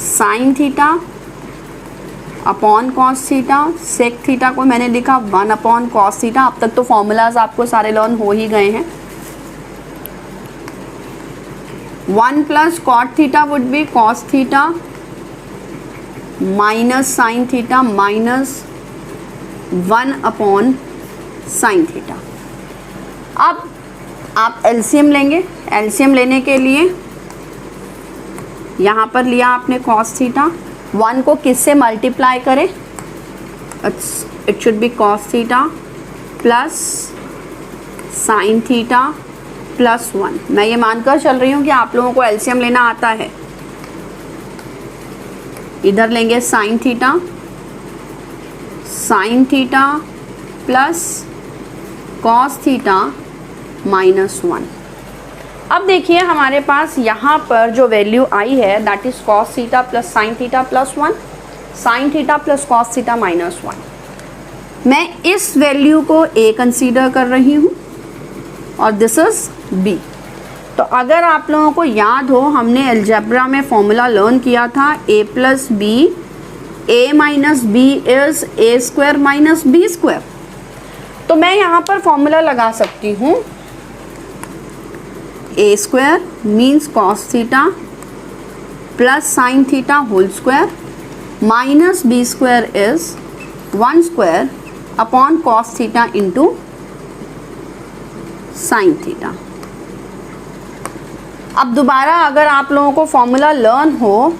S1: sin theta upon cos theta, sec theta को मैंने लिखा 1 अपॉन cos थीटा। अब तक तो फॉर्मूलाज आपको सारे लर्न हो ही गए हैं। 1 plus cot theta would B cos theta minus sin theta minus 1 upon sin theta. अब आप एलसीएम लेंगे। एलसीएम लेने के लिए यहाँ पर लिया आपने cos थीटा, 1 को किससे मल्टीप्लाई करें, it should be cos theta plus sin theta plus 1। मैं ये मानकर चल रही हूँ कि आप लोगों को एलसीएम लेना आता है। इधर लेंगे sin theta plus cos theta minus 1। अब देखिए हमारे पास यहाँ पर जो वैल्यू आई है that is cos theta plus sin theta plus 1, sin theta plus cos theta minus 1। मैं इस वैल्यू को a कंसीडर कर रही हूँ और दिस इज b। तो अगर आप लोगों को याद हो, हमने अलजेब्रा में फॉर्मूला लर्न किया था a plus B, a minus B is a square minus B square. तो मैं यहाँ पर फॉर्मूला लगा सकती हूँ a square means cos theta plus sin theta whole square minus b square is 1 square upon cos theta into sin theta. अब दोबारा अगर आप लोगों को फॉर्मूला लर्न हो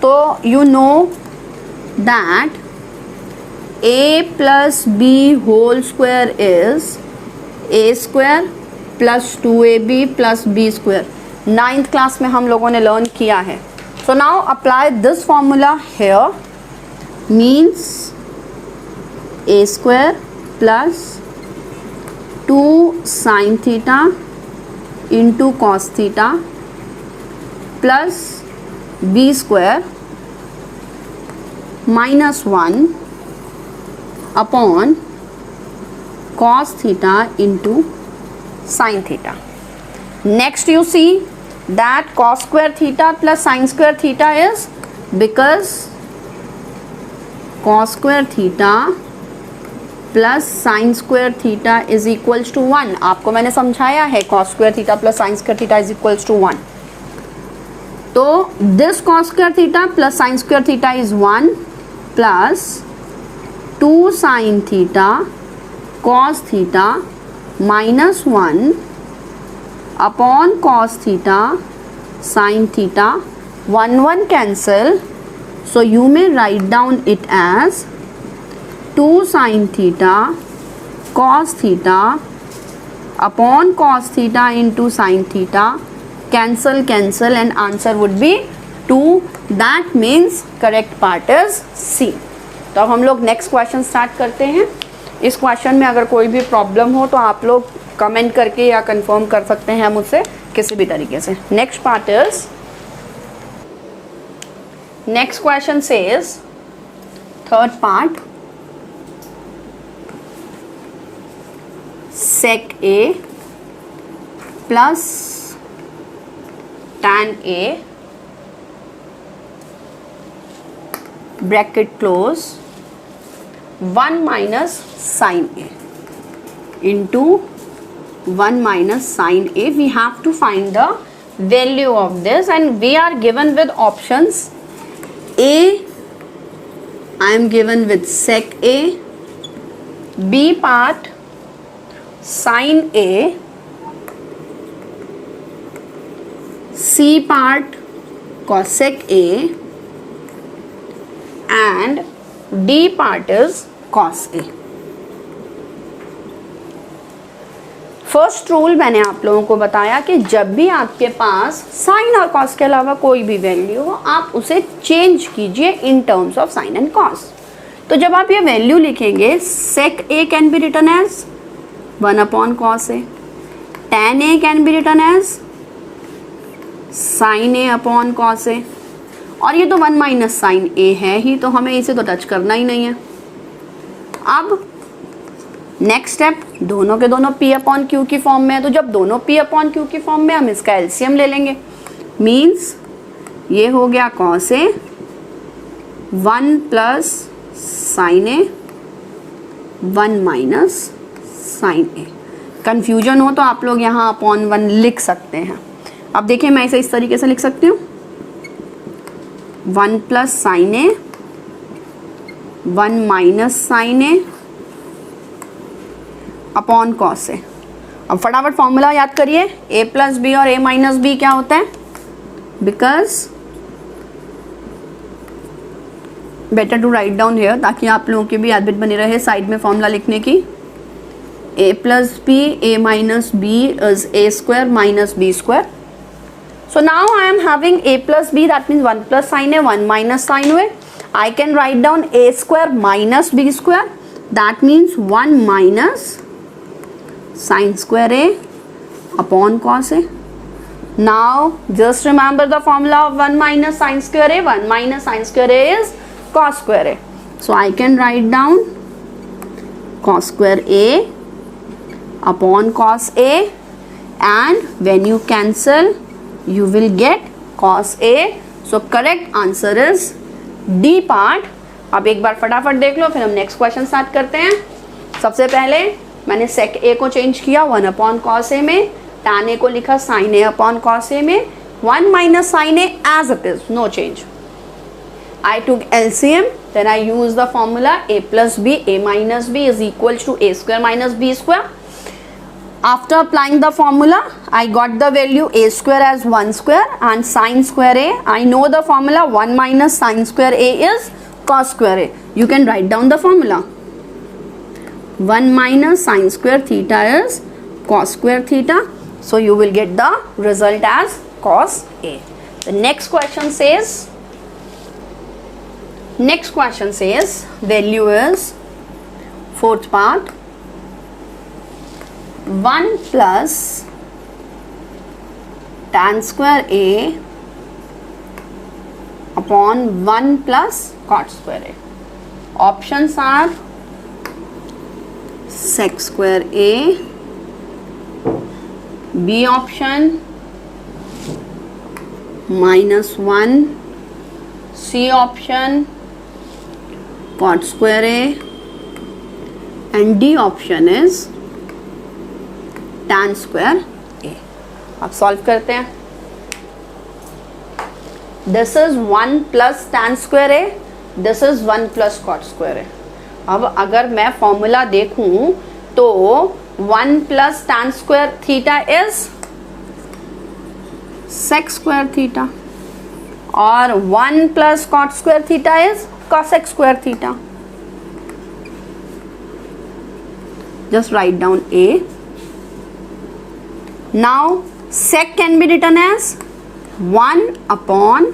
S1: तो you know that a plus B whole square is a square plus 2ab plus B square. 9th class में हम लोगों ने लर्न किया है। So now apply this formula here, means a square plus 2 sin theta into cos theta plus b square minus 1 upon cos theta into sin theta. Next you see that cos square theta plus sin square theta is because cos square theta plus sin square theta is equals to 1। आपको मैंने समझाया है cos square theta plus sin square theta is equals to 1। तो this cos square theta plus sin square theta is 1 plus 2 sin theta cos theta minus 1 upon cos theta sin theta। 1 cancel, so you may write down it as 2 sin theta cos theta upon cos theta into sin theta। cancel and answer would be 2। that means correct part is C। तो अब हम लोग next question start करते हैं। इस question में अगर कोई भी प्रॉब्लम हो तो आप लोग कमेंट करके या कंफर्म कर सकते हैं मुझसे किसी भी तरीके से। Next part is, next question says, third part, sec A plus tan A bracket close 1 minus sin A into 1 minus sin A। we have to find the value of this and we are given with options A, I am given with sec A, B part sin A, C part cosec A and D part is cos A। First rule मैंने आप लोगों को बताया कि जब भी आपके पास sign और कॉस के अलावा कोई भी वैल्यू हो आप उसे चेंज कीजिए in terms of sine and cos. तो जब आप ये वैल्यू लिखेंगे, sec A can be written as 1 upon cos A, tan A can be written as sin A upon cos A, और ये तो 1 माइनस साइन A है ही, तो हमें इसे तो टच करना ही नहीं है। अब नेक्स्ट स्टेप, दोनों के दोनों P अपॉन Q की फॉर्म में है, तो जब दोनों P अपॉन Q की फॉर्म में, हम इसका एलसीएम ले लेंगे। मीन्स ये हो गया cos a 1 plus sine A 1 minus sine A. Confusion हो तो आप लोग यहाँ अपॉन 1 लिख सकते हैं। अब देखिए मैं इसे इस तरीके से लिख सकती हूँ, 1 plus sine A 1 minus sine A upon cos ए। अब फटाफट फॉर्मूला याद करिए, a प्लस बी और a माइनस बी क्या होता है, because better to write down here, ताकि आप लोगों की भी हैबिट बनी रहे साइड में फॉर्मूला लिखने की। a plus B a minus B is a square minus b square. So now I am having a plus b, that means 1 plus sin a 1 minus sin a. I can write down a square minus b square, that means 1 minus sin square a upon cos a. Now just remember the formula of 1 minus sin square a. 1 minus sin square a is cos square a. So I can write down cos square a upon cos a, and when you cancel you will get cos a. So correct answer is D part. अब एक बार फटाफट देख लो, फिर हम next question start करते हैं। सबसे पहले मैंने सेक ए को चेंज किया 1 अपॉन कॉस ए में, tan ए को लिखा sin A upon cos A में, 1 minus sin A as it is, no change. I took LCM, then I used the formula a plus b, a minus b is equal to a square minus b square. After applying the formula, I got the value a square as 1 square and sin square a. I know the formula 1 minus sin square a is cos square a. You can write down the formula. 1 minus sin square theta is cos square theta. So you will get the result as cos a. The next question says value is fourth part 1 plus tan square a upon 1 plus cot square a. Options are sec square a, B option -1, C option cot square a, and D option is tan square a. अब solve करते हैं। This is 1 plus tan square a, this is 1 plus cot square a. अब अगर मैं formula देखूं तो 1 plus tan square theta is sec square theta और 1 plus cot square theta is cosec square theta. Just write down a. Now sec can be written as 1 upon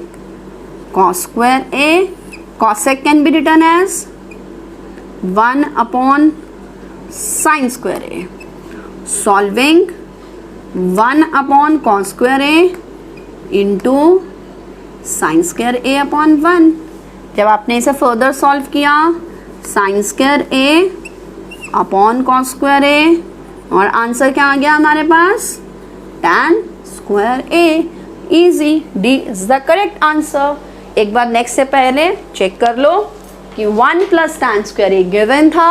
S1: cos square a. Cosec can be written as 1 upon sin square a. Solving 1 upon cos square a into sin square a upon 1. जब आपने इसे further solve किया sin square a upon cos square a और answer क्या आ गया हमारे पास tan square a. Easy. D is the correct answer. एक बार next से पहले चेक कर लो कि 1 plus tan square a given था,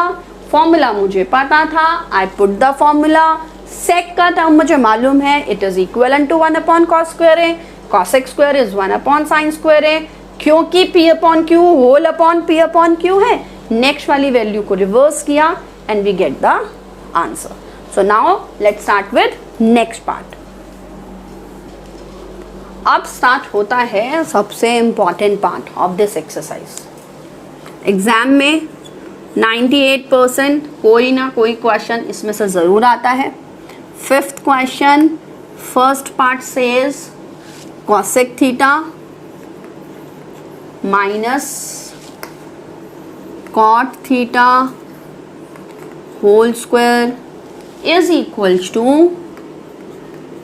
S1: फॉर्मूला मुझे पता था, I put the formula, sec का टर्म मुझे मालूम है, it is equal to 1 upon cos square a, cosec square is 1 upon sin square a. क्योंकि p upon q whole upon p upon q है, नेक्स्ट वाली वैल्यू को reverse किया and we get the answer. So now let's start with next part. अब start होता है सबसे important part of this exercise. Exam में 98% कोई ना कोई क्वेश्चन इसमें से ज़रूर आता है. Fifth question, first part says cosec theta minus cot theta whole square is equal to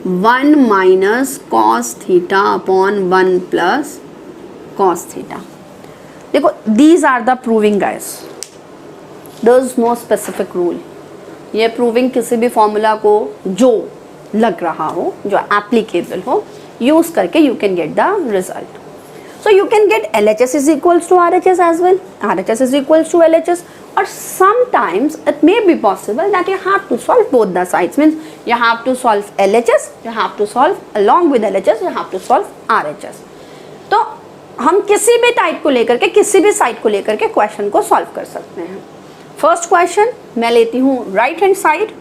S1: 1 minus cos theta upon 1 plus cos theta. देखो, these are the proving guys, there is no specific rule. ये proving किसी भी formula को जो लग रहा हो, जो एप्लीकेबल हो, यूज करके you can get the result. So you can get LHS is equals to RHS as well. RHS is equals to LHS. Or sometimes it may be possible that you have to solve both the sides. Means you have to solve LHS, you have to solve along with LHS, you have to solve RHS. तो हम किसी भी type को लेकर के, किसी भी side को लेकर के क्वेश्चन को सॉल्व कर सकते हैं. फर्स्ट क्वेश्चन मैं लेती हूँ राइट हैंड साइड.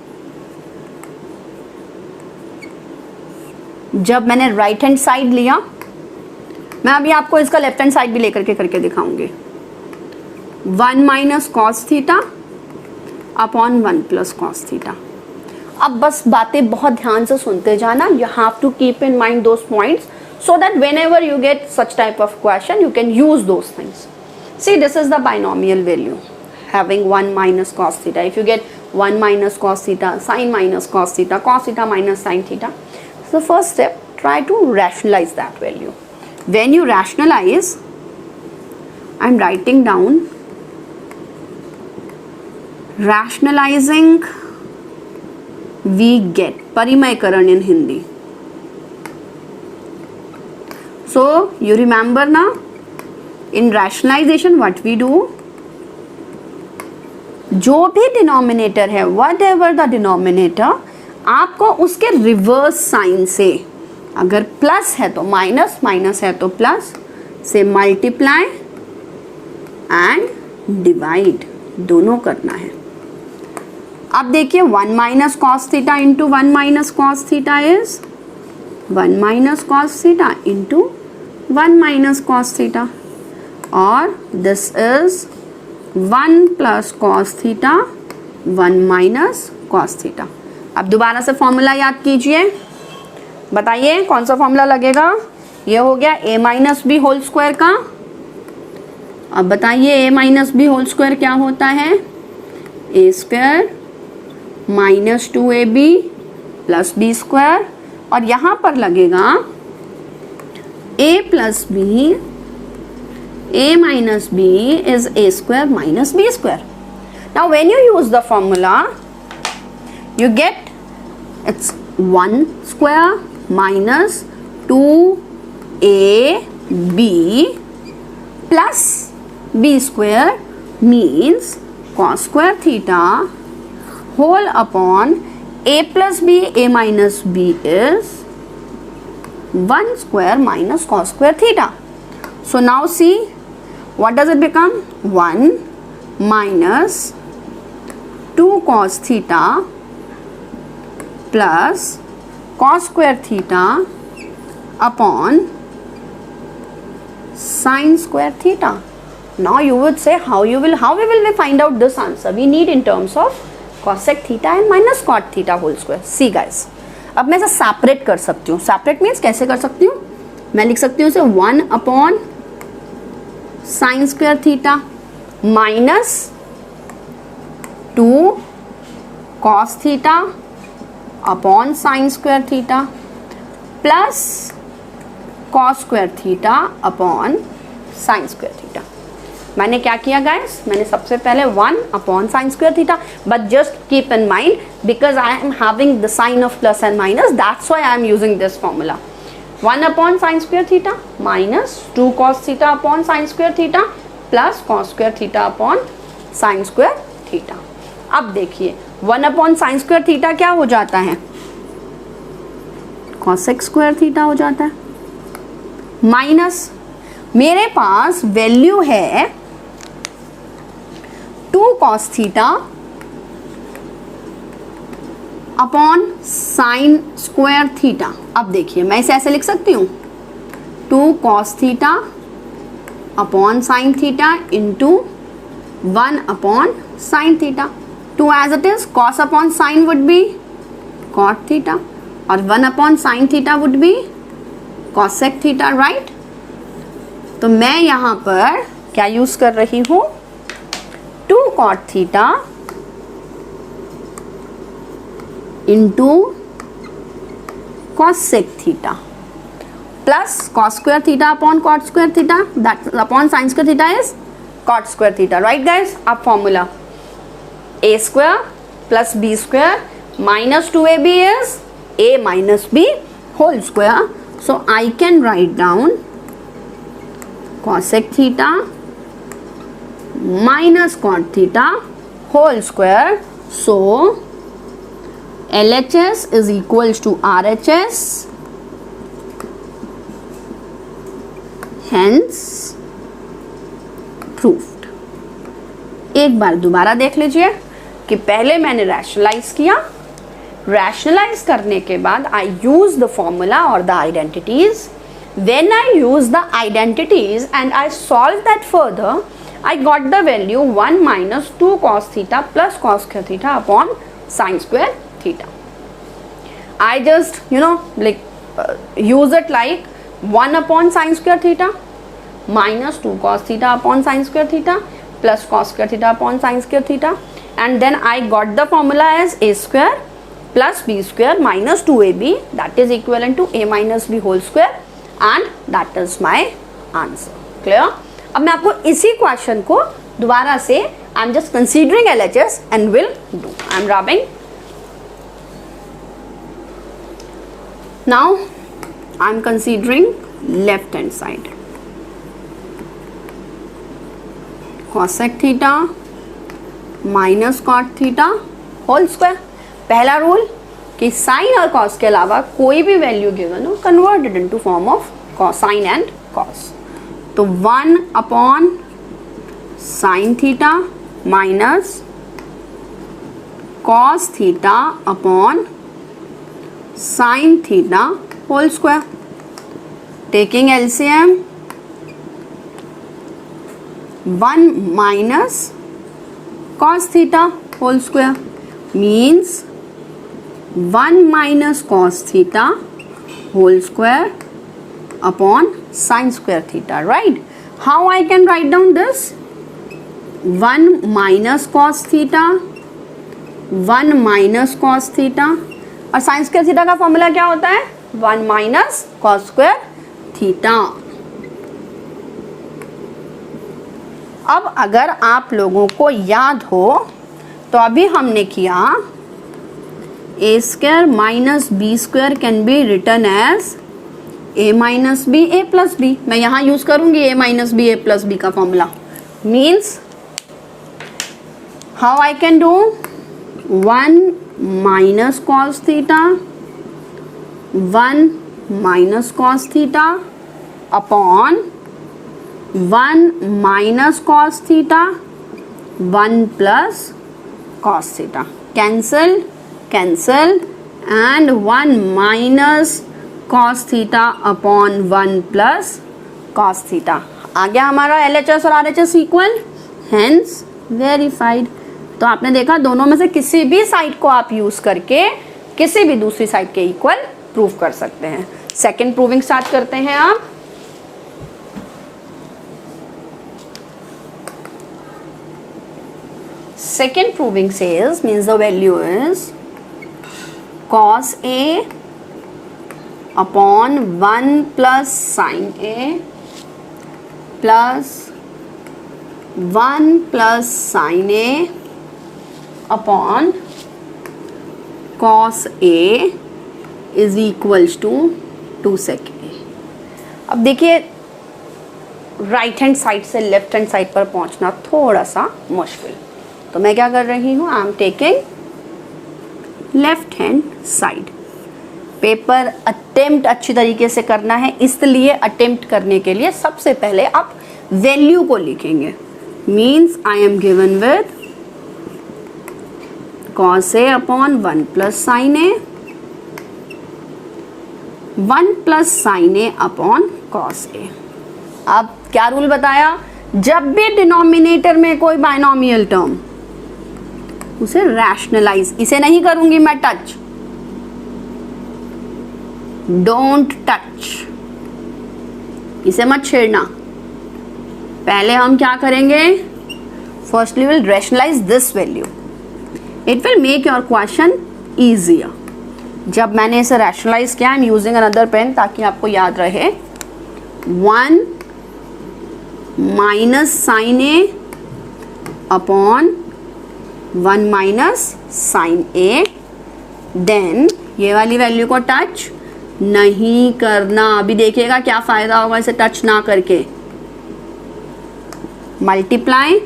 S1: जब मैंने राइट हैंड साइड लिया, मैं अभी आपको इसका लेफ्ट हैंड साइड भी लेकर के करके दिखाऊंगी. 1 minus cos theta upon 1 plus cos theta. अब बस बातें बहुत ध्यान से सुनते जाना. You have to keep in mind those points so that whenever you get such type of question you can use those things. See, this is the binomial value having 1 minus cos theta. If you get 1 minus cos theta, sin minus cos theta minus sin theta. So first step, try to rationalize that value. When you rationalize, I am writing down rationalizing we get परिमयकरण in Hindi. So you remember now, in rationalization what we do, जो भी denominator है, what ever the denominator, आपको उसके reverse sign से, अगर plus है तो minus, minus है तो प्लस से मल्टीप्लाई एंड डिवाइड दोनों करना है. अब देखिए 1 minus cos theta into 1 minus cos theta is 1 minus cos theta into 1 minus cos theta, और this is 1 plus cos theta 1 minus cos theta. अब दोबारा से फॉर्मूला याद कीजिए. बताइए कौन सा फॉर्मूला लगेगा. ये हो गया a minus B whole square का. अब बताइए a minus B whole square क्या होता है. a square minus 2ab plus B square, और यहाँ पर लगेगा a plus B, a minus b is a square minus b square. Now when you use the formula, you get it's 1 square minus 2ab plus b square means cos square theta whole upon a plus b, a minus b is 1 square minus cos square theta. So now see, what does it become? 1 minus 2 cos theta plus cos square theta upon sin square theta. Now you would say, how we will find out this answer? We need in terms of cosec theta and minus cot theta whole square. See guys, अब मैं इसे separate कर सकती हूँ. Separate means कैसे कर सकती हूँ. मैं लिख सकती हूँ इसे 1 upon sine square theta minus 2 cos theta upon sine square theta plus cos square theta upon sine square theta. मैंने क्या किया गाइस, मैंने सबसे पहले 1 upon sine square theta, but just keep in mind because I am having the sign of plus and minus, that's why I am using this formula. 1 upon sine square theta minus 2 cos theta upon sine square theta plus cos square theta upon sine square theta. अब देखिए 1 upon sine square theta क्या हो जाता है, cosec square theta हो जाता है, minus मेरे पास वैल्यू है 2 cos theta upon sine square theta. अब देखिए मैं इसे ऐसे लिख सकती हूँ 2 cos theta upon sine theta into 1 upon sine theta. 2 as it is, cos upon sine would be cot theta और 1 upon sine theta would be cosec theta, right. तो मैं यहाँ पर क्या यूज कर रही हूँ, 2 cot theta into cosec theta plus cos square theta upon cot square theta that upon sin square theta is cot square theta, right guys. अब formula a square plus b square minus 2ab is a minus b whole square. So I can write down cosec theta minus cot theta whole square. So LHS is equals to RHS, hence proved. एक बार दोबारा देख लीजिए कि पहले मैंने rationalise किया, rationalise करने के बाद आई यूज द फॉर्मूला और the identities. When I use the identities and I solve that further, I got the value 1 minus 2 cos theta plus cos square theta upon sin square theta. I just use it like 1 upon sin square theta minus 2 cos theta upon sin square theta plus cos square theta upon sin square theta, and then I got the formula as a square plus b square minus 2ab, that is equivalent to a minus b whole square, and that is my answer. Clear? अब मैं आपको इसी question को दोबारा से I am just considering LHS and will do. I am rubbing. Now I am considering left hand side. Cosec theta minus cot theta whole square. पहला rule कि sine और कॉस के अलावा कोई भी वैल्यू गिवन हो converted into form of sine and cos. तो 1 upon sine theta minus cos theta upon sine theta whole square. Taking LCM 1 minus cos theta whole square means 1 minus cos theta whole square upon sin square theta, right? How I can write down this? 1 minus cos theta, 1 minus cos theta, और sin square theta का formula क्या होता है? 1 minus cos square theta. अब अगर आप लोगों को याद हो तो अभी हमने किया a square minus b square can be written as a minus b a plus b. मैं यहाँ यूज करूंगी a minus b a plus b का formula. Means how I can do 1 minus cos theta 1 minus cos theta upon 1 minus cos theta 1 plus cos theta. Cancel and 1 minus cos theta upon 1 plus cos theta. आ गया हमारा LHS और RHS equal, hence verified. तो आपने देखा दोनों में से किसी भी साइड को आप यूज करके किसी भी दूसरी साइड के इक्वल प्रूव कर सकते हैं. सेकेंड प्रूविंग स्टार्ट करते हैं आप. Second proving says means the value is cos A upon 1 plus sin A plus 1 plus sin A upon cos A is equals to 2 sec A. अब देखिए right hand side से left hand side पर पहुंचना थोड़ा सा मुश्किल, तो मैं क्या कर रही हूँ, I am taking left hand side. Paper attempt अच्छी तरीके से करना है, इसलिए अटेम्प्ट करने के लिए सबसे पहले आप वैल्यू को लिखेंगे. Means I am given with cos A upon 1 plus sine A 1 plus sine A upon cos A. अब क्या रूल बताया, जब भी डिनोमिनेटर में कोई बाइनोमियल टर्म उसे रैशनलाइज, इसे नहीं करूंगी मैं टच, डोंट टच, इसे मत छेड़ना. पहले हम क्या करेंगे, firstly will rationalize this value. It will make your question easier. जब मैंने इसे रैशनलाइज किया, I am using another pen ताकि आपको याद रहे. 1 minus sine A upon 1 minus sine A, then ये वाली वैल्यू को टच नहीं करना। अभी देखिएगा क्या फायदा होगा इसे टच ना करके। Multiply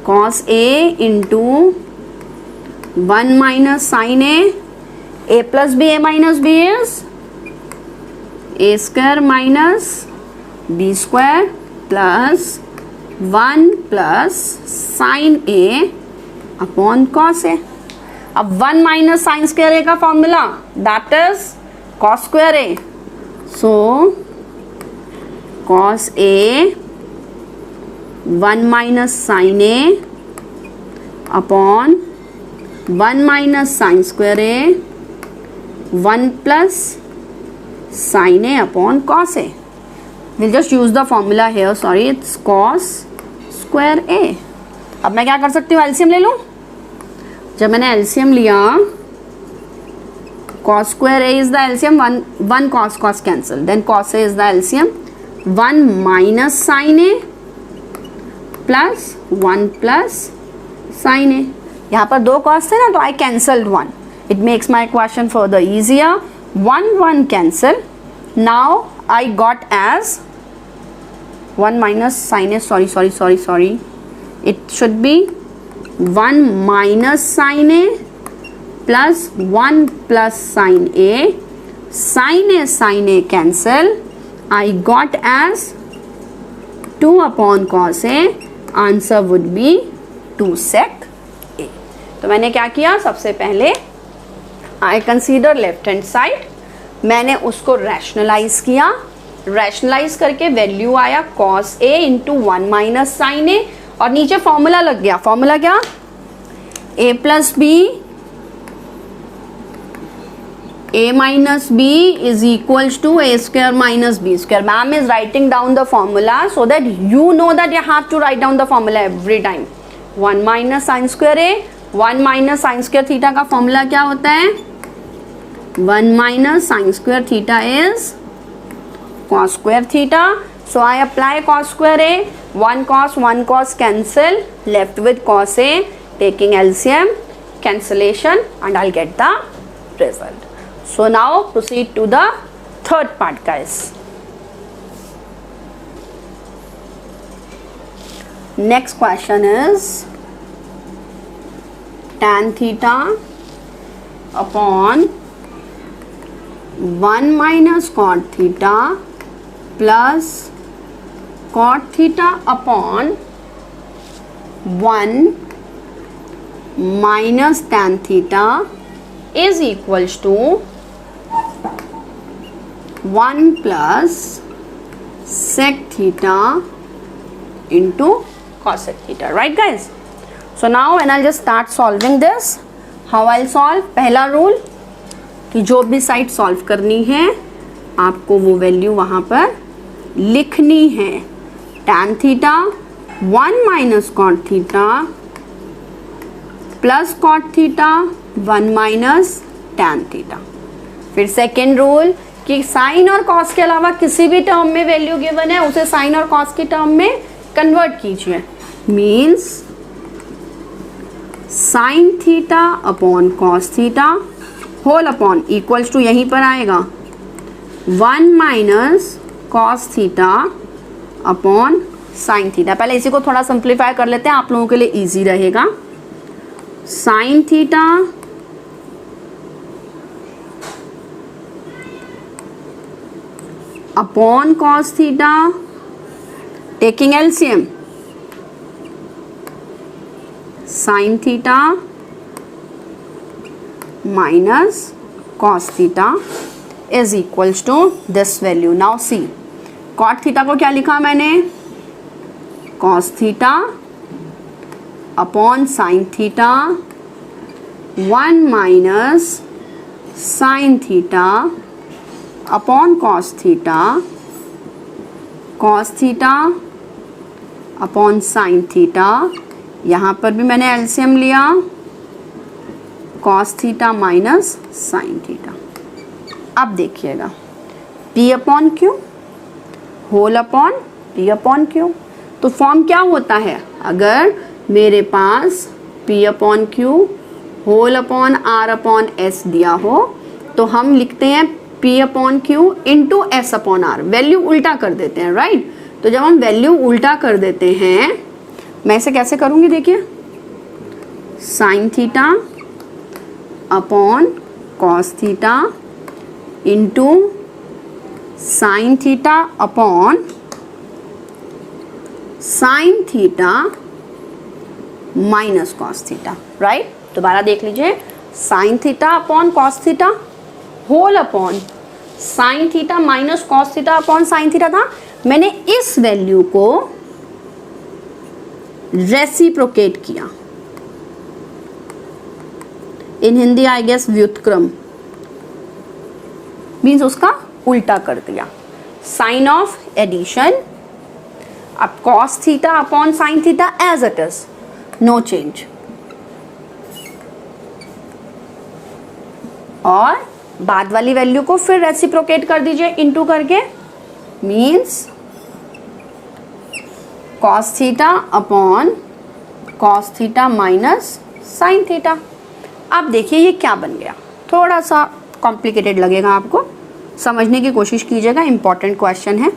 S1: cos a into 1 minus sine A plus b, a minus B is a square minus B square plus 1 plus sine A upon cos ए। अब 1 माइनस साइन स्क्वायर ए का formula that is cos square a, so cos a 1 minus sine A upon 1 minus sine square a 1 plus sine A upon cos a. Will just use the formula hair, sorry it's cos square ए। अब मैं क्या कर सकती हूँ, LCM ले लूँ। जब मैंने एलसीएम लिया, cos square a is the LCM, 1 cos cancel, then cos a is the LCM, 1 minus sin a plus 1 plus sin a। यहाँ पर 2 cos थे ना, तो I cancelled 1, it makes my equation further easier। 1 cancel, now I got as 1 minus sin a, sorry, it should be 1 minus sin a plus 1 plus sin a cancel, I got as 2 upon cos a, answer would be 2 sec a। तो मैंने क्या किया, सबसे पहले I consider left hand side, मैंने उसको rationalise किया, rationalise करके वैल्यू आया cos a into 1 minus sine a, और नीचे फॉर्मूला लग गया। फॉर्मूला क्या, a plus B, a minus b is equals to a square minus b square. Ma'am is writing down the formula so that you know that you have to write down the formula every time. 1 minus sin square a, 1 minus sin square theta का formula क्या होता है, 1 minus sin square theta is cos square theta. So I apply cos square a, 1 cos cancel, left with cos a, taking LCM, cancellation, and I'll get the result. So now proceed to the third part, guys. Next question is tan theta upon 1 minus cot theta plus cot theta upon 1 minus tan theta is equals to 1 plus sec theta into cosec theta, right guys? So now when I'll just start solving this, how I'll solve, पहला rule कि जो भी side solve करनी है आपको वो value वहाँ पर लिखनी है। tan theta 1 minus cot theta plus cot theta 1 minus tan theta. फिर सेकेंड रूल कि साइन और कॉस के अलावा किसी भी टर्म में वैल्यू गिवन है उसे साइन और कॉस की टर्म में कन्वर्ट कीजिए। Means sine theta upon cos theta whole upon equals to यहीं पर आएगा 1 minus cos theta upon sine theta. पहले इसी को थोड़ा सिंप्लीफाई कर लेते हैं, आप लोगों के लिए इजी रहेगा। Sine theta upon cos theta taking LCM, sine theta minus cos theta is equals to this value. Now see, cot theta को क्या लिखा मैंने, cos theta upon sine theta 1 minus sine theta upon cos theta upon sine theta. यहाँ पर भी मैंने LCM लिया, cos theta minus sine theta. अब देखिएगा P upon Q whole upon P upon Q. तो फॉर्म क्या होता है, अगर मेरे पास P upon Q whole upon R upon S दिया हो तो हम लिखते हैं P upon Q into S upon R, value उल्टा कर देते हैं, राइट। तो जब हम वैल्यू उल्टा कर देते हैं, मैं इसे कैसे करूँगी, देखिए, sine theta upon cos theta into sine theta upon sine theta minus cos theta, right. दोबारा देख लीजिए, sine theta upon cos theta whole upon sine theta minus cos theta upon sine theta था। मैंने इस वैल्यू को reciprocate किया, in Hindi I guess व्युत्क्रम, means उसका उल्टा कर दिया। साइन ऑफ एडिशन, अब cos theta upon sine theta as it is, no change, और बाद वाली वैल्यू को फिर रेसिप्रोकेट कर दीजिए इनटू करके, means cos theta upon cos theta minus sine theta. अब देखिए ये क्या बन गया, थोड़ा सा कॉम्प्लिकेटेड लगेगा आपको, समझने की कोशिश कीजिएगा, इंपॉर्टेंट क्वेश्चन है।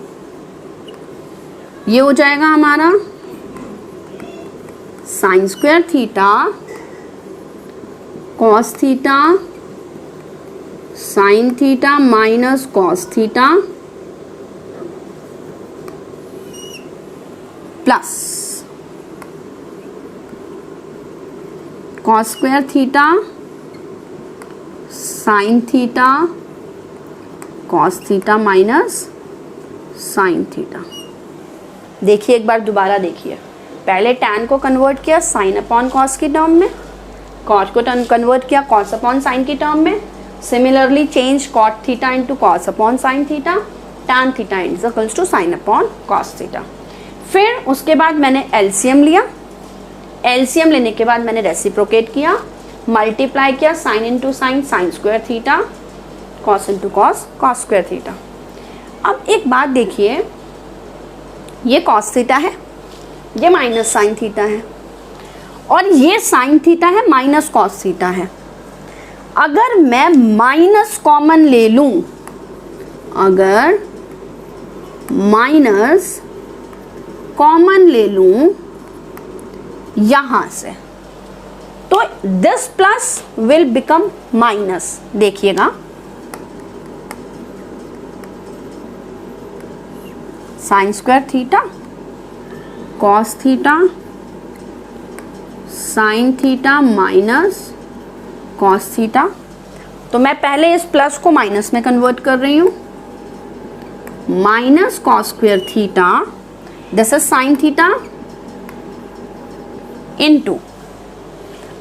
S1: ये हो जाएगा हमारा sign square theta cos theta sine theta minus cos theta plus cos square theta sine theta cos theta minus sine theta. देखिए एक बार दोबारा देखिए, पहले tan को कन्वर्ट किया साइन अपॉन कॉस की टर्म में, कॉट को कन्वर्ट किया कॉस अपॉन साइन की टर्म में, similarly change cot theta into cos upon sine theta, tan theta is equals to sine upon cos theta. फिर उसके बाद मैंने एलसीएम लिया, एलसीएम लेने के बाद मैंने रेसिप्रोकेट किया, मल्टीप्लाई किया sine into sine, sign square theta, cos into cos, cos square theta. अब एक बात देखिए, ये कॉस थीटा है, ये माइनस साइन थीटा है, और ये साइन थीटा है माइनस कॉस थीटा है। अगर मैं माइनस कॉमन ले लूं, अगर माइनस कॉमन ले लूं यहां से, तो this plus will become minus. देखिएगा, sine square theta cos theta sine theta minus cos theta, तो मैं पहले इस प्लस को माइनस में कन्वर्ट कर रही हूं, minus cos square theta, this is sine theta into,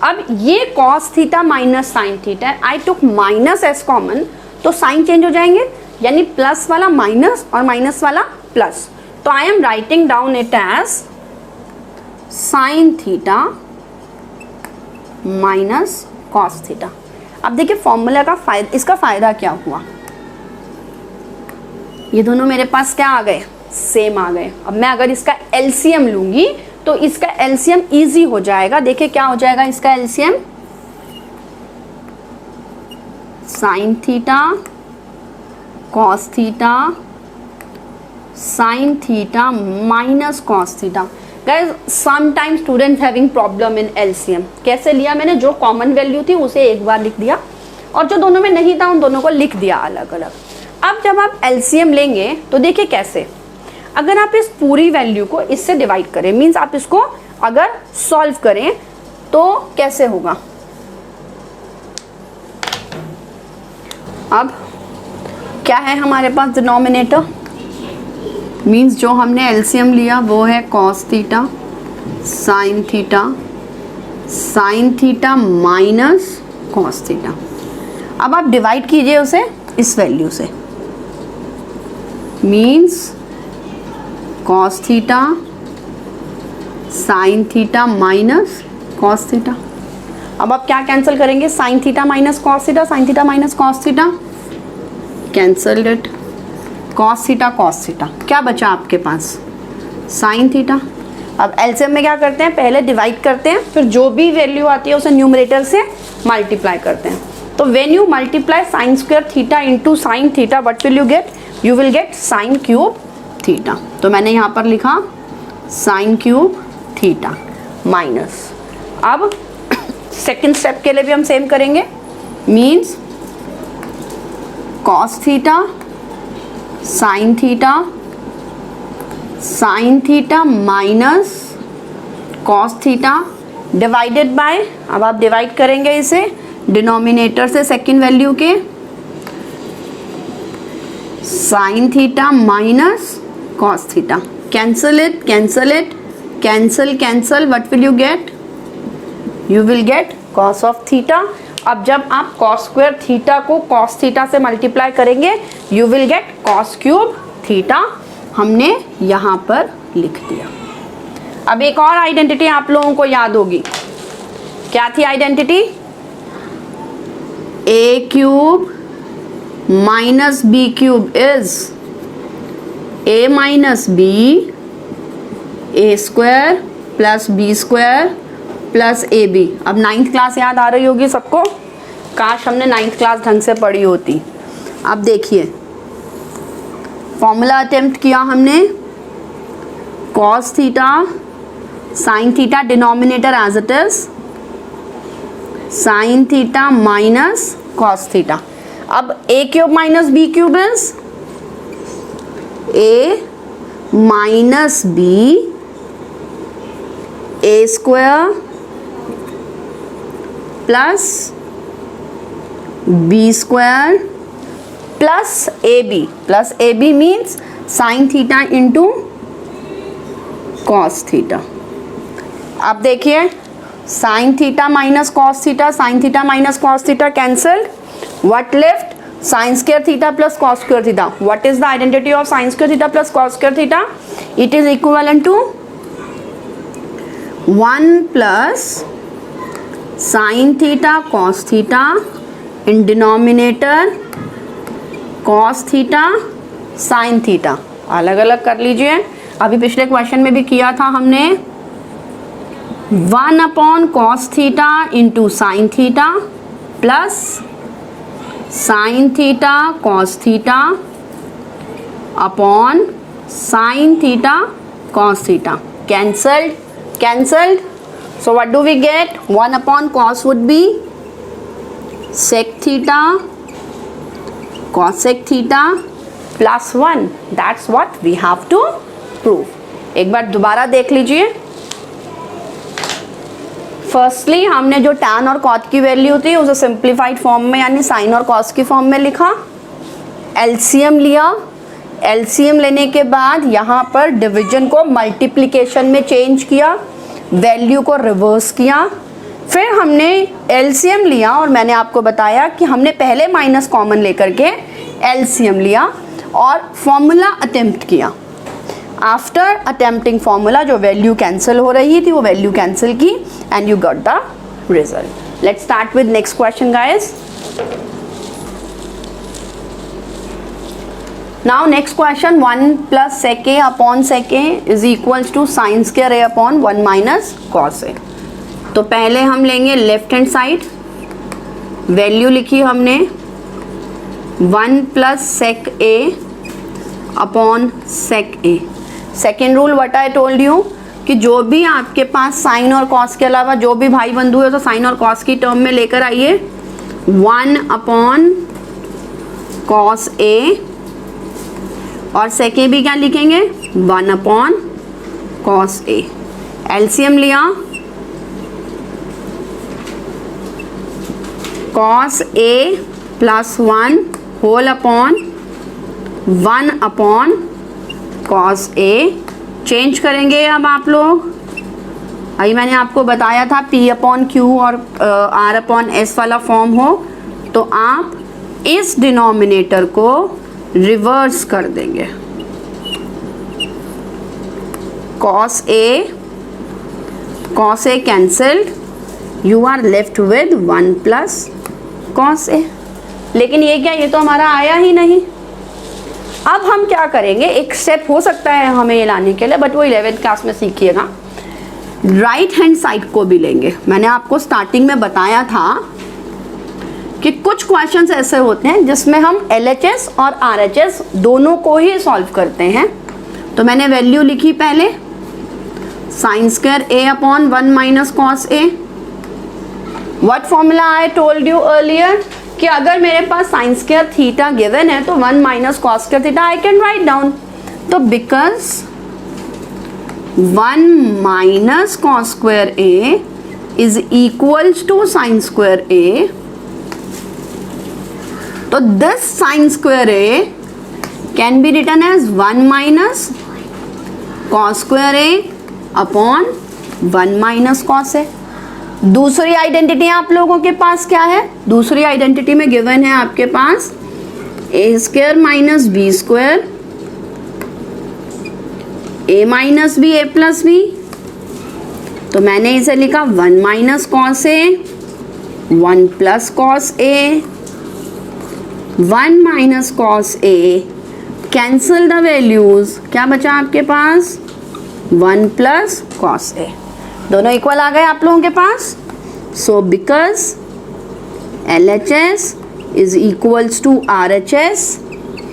S1: अब ये cos theta minus sine theta, I took minus as common, तो साइन चेंज हो जाएंगे, यानी प्लस वाला माइनस और माइनस वाला प्लस। तो I am writing down it as sine theta minus cos theta. अब देखिए फॉर्मूला का फायदा, इसका फायदा क्या हुआ, ये दोनों मेरे पास क्या आ गए, सेम आ गए। अब मैं अगर इसका एलसीएम लूंगी तो इसका एलसीएम इजी हो जाएगा। देखिए क्या हो जाएगा इसका LCM, sine theta cos theta sine theta minus cos theta. Guys sometime students having problem in LCM. कैसे लिया मैंने, जो कॉमन वैल्यू थी उसे एक बार लिख दिया और जो दोनों में नहीं था उन दोनों को लिख दिया अलग अलग। अब जब आप एलसीएम लेंगे तो देखिए कैसे, अगर आप इस पूरी वैल्यू को इससे डिवाइड करें, मीन्स आप इसको अगर सॉल्व करें तो कैसे होगा। अब क्या है हमारे पास डिनोमिनेटर, मीन्स जो हमने एलसीएम लिया वो है cos theta sine theta minus cos theta. अब आप डिवाइड कीजिए उसे इस वैल्यू से, means cos theta sine theta minus cos theta. अब आप क्या कैंसिल करेंगे, sign theta minus cos theta, sine theta minus cos theta, cancelled it, cos theta, क्या बचा आपके पास, साइन थीटा। अब एलसीएम में क्या करते हैं, पहले डिवाइड करते हैं, फिर जो भी वैल्यू आती है उसे न्यूमरेटर से मल्टीप्लाई करते हैं। तो when you multiply sign square theta into sine theta, what will you gate, you will gate sine cube theta. तो मैंने यहाँ पर लिखा साइन क्यूब थीटा माइनस। अब सेकेंड स्टेप के लिए भी हम सेम करेंगे, means cos theta sine theta, sine theta minus cos theta divided bye, अब आप डिवाइड करेंगे इसे डिनोमिनेटर से सेकेंड वैल्यू के, sign theta minus cos theta, cancel it cancel it cancel cancel, what will you gate, you will get cos of theta. अब जब आप cos square theta को कॉस थीटा से मल्टीप्लाई करेंगे you will get cos cube theta, हमने यहाँ पर लिख दिया। अब एक और आइडेंटिटी आप लोगों को याद होगी, क्या थी identity, a cube minus b cube is a minus b, a square plus B square plus a b. अब 9th क्लास याद आ रही होगी सबको, काश हमने 9th क्लास ढंग से पढ़ी होती। अब देखिए फॉर्मूला अटेम्प्ट किया हमने, cos theta sine theta denominator as it is, sine theta minus cos theta. अब a cube minus b cube is a minus b, a square plus B square plus a b means sine theta into cos theta. अब देखिए sine theta minus cos theta, sine theta minus cos theta cancelled, what left, sine square theta plus cos square theta. What is the identity of sine square theta plus cos square theta, it is equivalent to 1 plus sine theta cos theta in denominator cos theta sine theta. अलग अलग कर लीजिए, अभी पिछले question में भी किया था हमने, 1 upon cos theta into sine theta plus sine theta cos theta upon sine theta cos theta, cancelled cancelled. So what do we get, 1 upon cos would be sec theta cosec theta plus 1, that's what we have to prove। एक बार दोबारा देख लीजिए, firstly हमने जो tan और cot की value थी उसे सिंप्लीफाइड फॉर्म में यानी साइन और cos की फॉर्म में लिखा, एलसीएम लिया, एलसीएम लेने के बाद यहाँ पर डिवीजन को मल्टीप्लिकेशन में चेंज किया, वैल्यू को रिवर्स किया, फिर हमने एलसीएम लिया और मैंने आपको बताया कि हमने पहले माइनस कॉमन लेकर के एलसीएम लिया और फॉर्मूला अटेम्प्ट किया। आफ्टर अटेम्प्टिंग फॉर्मूला जो वैल्यू कैंसिल हो रही थी वो वैल्यू कैंसिल की and you got the result. Let's start with next question guys. Now next question, 1 plus sec a upon sec a is equals to sin square a upon 1 minus cos a। तो पहले हम लेंगे left hand side, value लिखी हमने 1 plus sec a upon sec a। Second rule what I told you कि जो भी आपके पास साइन और कॉस के अलावा जो भी भाई बंधु है तो साइन और कॉस की टर्म में लेकर आइए, 1 अपॉन कॉस a और सेकेंड भी क्या लिखेंगे 1 अपॉन कॉस ए। एलसीएम लिया, cos a plus 1 whole upon 1 upon cos a. Change करेंगे अब आप लोग, अभी मैंने आपको बताया था P अपॉन क्यू और R अपॉन S वाला फॉर्म हो तो आप इस डिनोमिनेटर को रिवर्स कर देंगे, cos a cancelled, you are left with 1 plus cos a। लेकिन ये क्या, ये तो हमारा आया ही नहीं। अब हम क्या करेंगे, एक स्टेप हो सकता है हमें ये लाने के लिए, बट वो 11th क्लास में सीखिएगा। राइट हैंड साइड को भी लेंगे। मैंने आपको स्टार्टिंग में बताया था कि कुछ क्वेश्चंस ऐसे होते हैं जिसमें हम LHS और RHS दोनों को ही सॉल्व करते हैं। तो मैंने वैल्यू लिखी पहले, sine square A upon 1 minus cos A। What formula I told you earlier कि अगर मेरे पास साइन स्क्वायर थीटा गिवन है तो 1 minus cos square theta I can write down. तो because 1 minus cos square A is equals to sine square A, तो this sine square A can be written as 1 minus cos square A upon 1 minus cos A। दूसरी identity आप लोगों के पास क्या है? दूसरी identity में गिवन है आपके पास A square minus B square, A minus B A plus B। तो मैंने इसे लिखा 1 minus cos A 1 plus cos A, 1 minus cos A, cancel the values, क्या बचा आपके पास? 1 प्लस कॉस A। दोनों इक्वल आ गए आप लोगों के पास। So because LHS is equals to RHS,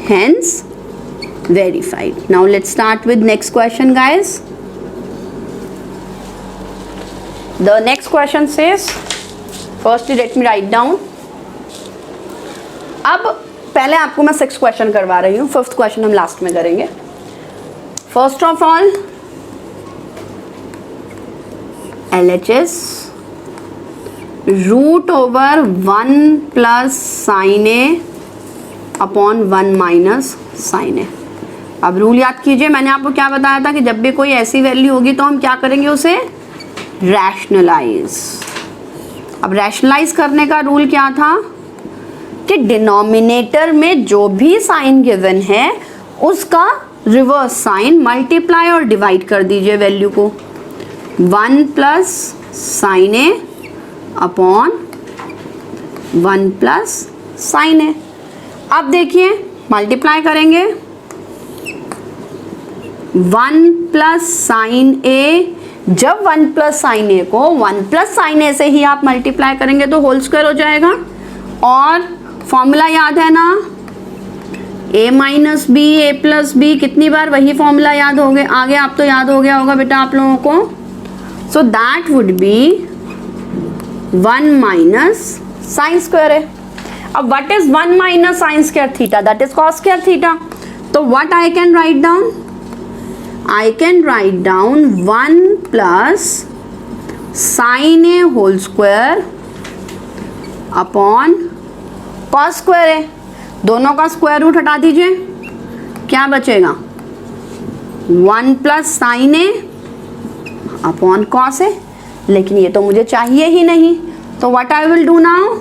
S1: hence verified. Now let's start with next question, guys. The next question says, firstly let me write down. अब पहले आपको मैं 6th क्वेश्चन करवा रही हूँ, 5th क्वेश्चन हम लास्ट में करेंगे। First of all LHS root over 1 plus sine A upon 1 minus sine A। अब रूल याद कीजिए, मैंने आपको क्या बताया था कि जब भी कोई ऐसी वैल्यू होगी तो हम क्या करेंगे, उसे रैशनलाइज। अब रैशनलाइज करने का रूल क्या था कि डिनोमिनेटर में जो भी साइन गिवन है उसका रिवर्स साइन मल्टीप्लाई और डिवाइड कर दीजिए वैल्यू को। 1 plus sine A upon 1 plus sine A। अब देखिए मल्टीप्लाई करेंगे, 1 प्लस साइन A, जब 1 प्लस साइन A को 1 प्लस साइन A से ही आप मल्टीप्लाई करेंगे तो होल स्क्वायर हो जाएगा। और फॉर्मूला याद है ना, A minus B A plus B, कितनी बार वही फॉर्मूला याद हो गए, आगे आप तो याद हो गया होगा बेटा आप लोगों को। So that would be 1 minus sine square है। अब what is 1 minus sine square theta? That is cos square theta. तो what I can write down? I can write down 1 plus sine A whole square upon cos square है। दोनों का square root हटा दीजिए, क्या बचेगा? 1 plus sine A upon cos A। लेकिन ये तो मुझे चाहिए ही नहीं, तो what I will do now,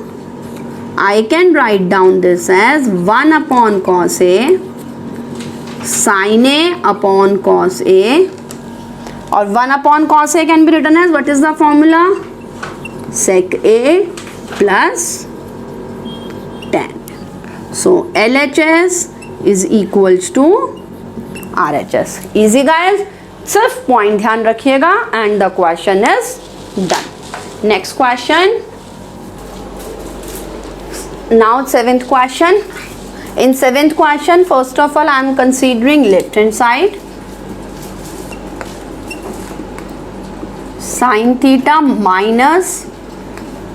S1: I can write down this as 1 upon cos A sine A upon cos A, और 1 upon cos A can be written as, what is the formula, sec A plus tan. So LHS is equals to RHS. Easy guys, सिर्फ point ध्यान रखिएगा and the question is done. Next question, now 7th question. In 7th question, first of all I am considering left hand side. Sin theta minus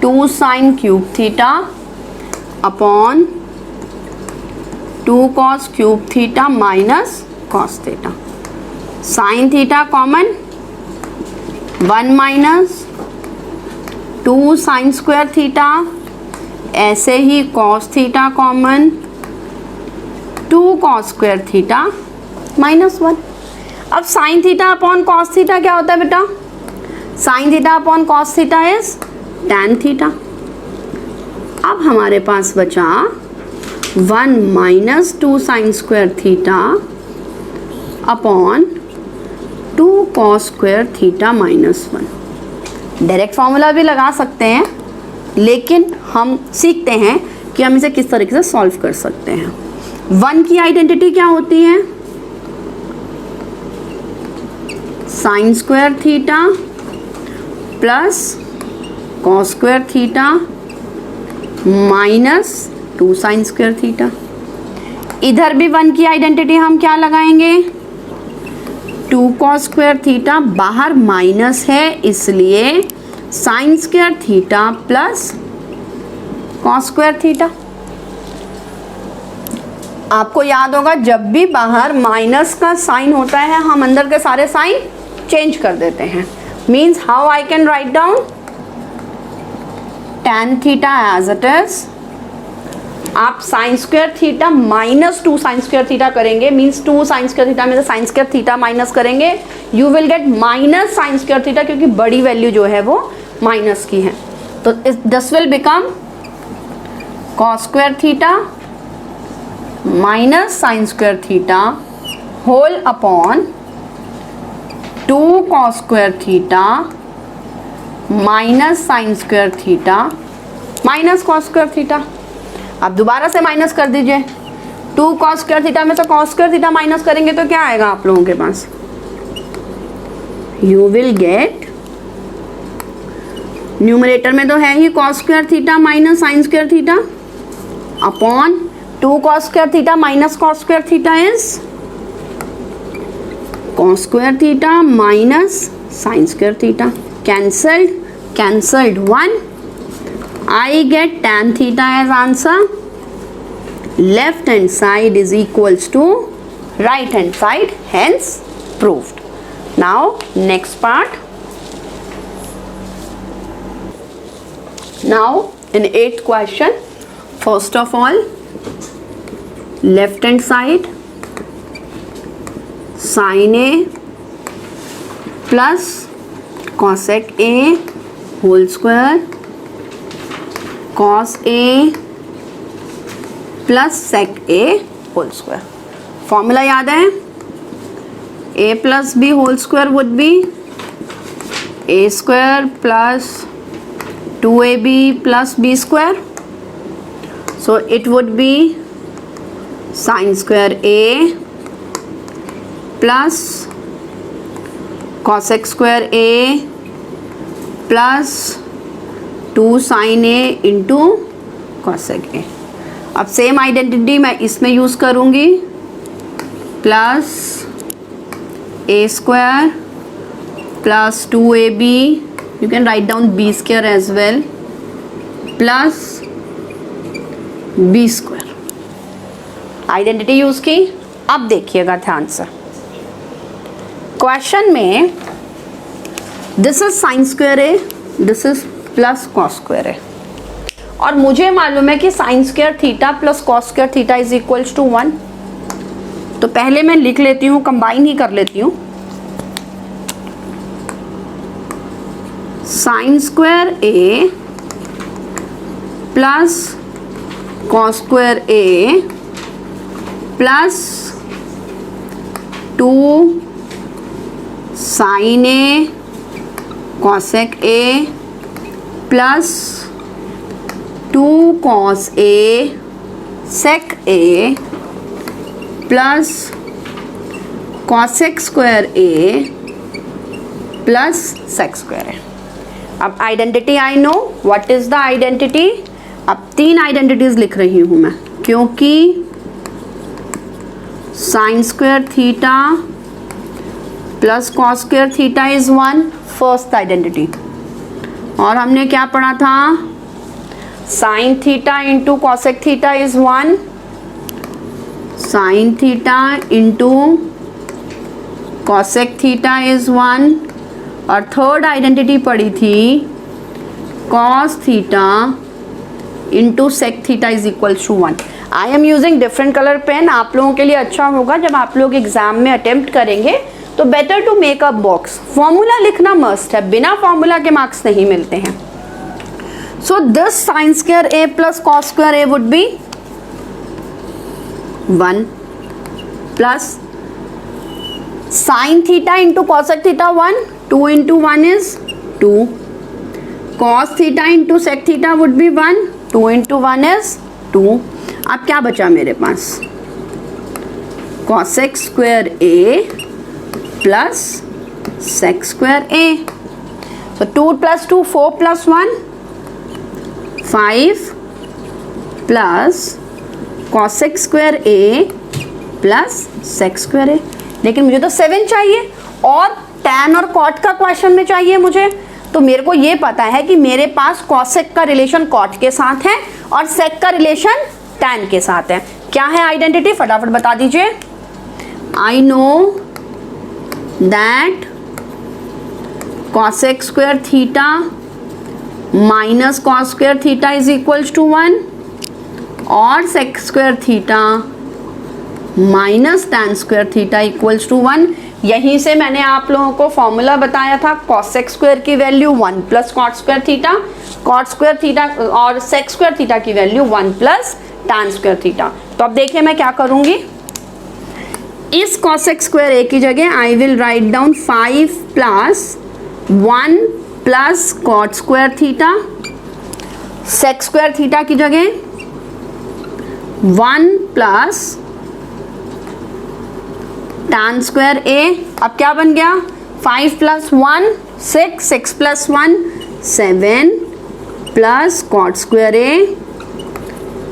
S1: 2 sin cube theta upon 2 cos cube theta minus cos theta. Sin theta common, 1 minus 2 sin square theta, ऐसे ही cos theta common, 2 cos square theta minus 1. अब sin theta upon cos theta क्या होता है बेटा? sin theta upon cos theta is tan theta. अब हमारे पास बचा 1 minus 2 sin square theta upon 2 cos square theta minus 1. Direct formula भी लगा सकते हैं, लेकिन हम सीखते हैं कि हम इसे किस तरीके से सॉल्व कर सकते हैं. 1 की आइडेंटिटी क्या होती है? Sign square theta plus cos square theta minus 2 sine square theta. इधर भी 1 की आइडेंटिटी हम क्या लगाएंगे, 2 कॉस स्क्वायर थीटा, बाहर माइनस है इसलिए sign square theta plus cos square theta. आपको याद होगा जब भी बाहर माइनस का साइन होता है हम अंदर के सारे साइन चेंज कर देते हैं। Means how I can write down tan theta as it is. आप sine square theta minus 2 sine square theta करेंगे, मीन्स 2 साइन स्क्वायर थीटा में से साइन स्क्वायर थीटा माइनस करेंगे, you will get minus sine square theta, क्योंकि बड़ी value जो है वो माइनस की है। तो this will become cos square theta minus sine square theta whole upon 2 cos square theta minus sine square theta minus cos square theta. अब दोबारा से माइनस कर दीजिए, 2 कॉस स्क्वायर थीटा में से कॉस स्क्वायर थीटा माइनस करेंगे तो क्या आएगा आप लोगों के पास, यू विल गेट, न्यूमरेटर में तो है ही cos square theta minus sine square theta upon 2 cos square theta minus cos square theta is cos square theta minus sin square theta. Cancelled 1. I get tan theta as answer. Left hand side is equals to right hand side, hence proved. Now next part. Now in 8th question, first of all, left hand side sine A plus cosec a whole square cos a plus sec a whole square. Formula याद है, a plus B whole square would be a square plus 2ab plus B square. So it would be sine square A plus cosec square A plus 2 sine a into cosec ए। अब same identity मैं इसमें use करूँगी, plus a square plus 2ab, you can write down b square as well, plus B square. Identity use की। अब देखिएगा ध्यान से, question में this is sine square a, this is plus cos square ए, और मुझे मालूम है कि sine square theta plus cos square theta is equals to 1। तो पहले मैं लिख लेती हूँ, कंबाइन ही कर लेती हूँ, sine square A plus cos square A plus 2 sine a cosec a plus 2 cos a sec a plus cosec square A plus sec square ए। अब identity I know what is the identity. अब 3 identities लिख रही हूँ मैं, क्योंकि sine square theta plus cos square theta is 1 first identity, और हमने क्या पढ़ा था, sine theta into cosec theta is 1, sign theta into cosec theta is 1, और थर्ड आइडेंटिटी पढ़ी थी cos theta into sec theta is equal to 1। I am using different colour pen, आप लोगों के लिए अच्छा होगा जब आप लोग एग्जाम में अटेम्प्ट करेंगे तो better to make a box. Formula लिखना मस्ट है, बिना फॉर्मूला के मार्क्स नहीं मिलते हैं। So this sine square A plus cos square A would be 1 plus sine theta into cosec theta 1, 2 into 1 is 2, cos theta into sec theta would be 1, 2 into 1 is 2। अब क्या बचा मेरे पास, cosec square A plus sec square A. So 2 plus 2, 4 plus 1, 5 plus cosec square A plus sec square A। लेकिन मुझे तो 7 चाहिए और tan और cot का क्वेश्चन में चाहिए मुझे, तो मेरे को ये पता है कि मेरे पास cosec का रिलेशन cot के साथ है और sec का रिलेशन tan के साथ है। क्या है आइडेंटिटी, फटाफट बता दीजिए। I know that cosec square theta minus cos square theta is equals to 1 और sec square theta minus tan square theta equals to 1। यहीं से मैंने आप लोगों को फॉर्मूला बताया था, cosec स्क्वायर की value 1 plus cot square theta, cot square theta और sec स्क्वायर थीटा की value 1 plus tan square theta. तो अब देखिए मैं क्या करूंगी, इस cosec स्क्वायर a की जगह I will write down 5 plus 1 plus cot square theta, sec square theta की जगह 1 प्लस tan स्क्वायर a। अब क्या बन गया, 5 plus 1 6, 6 plus 1 7 plus cot square a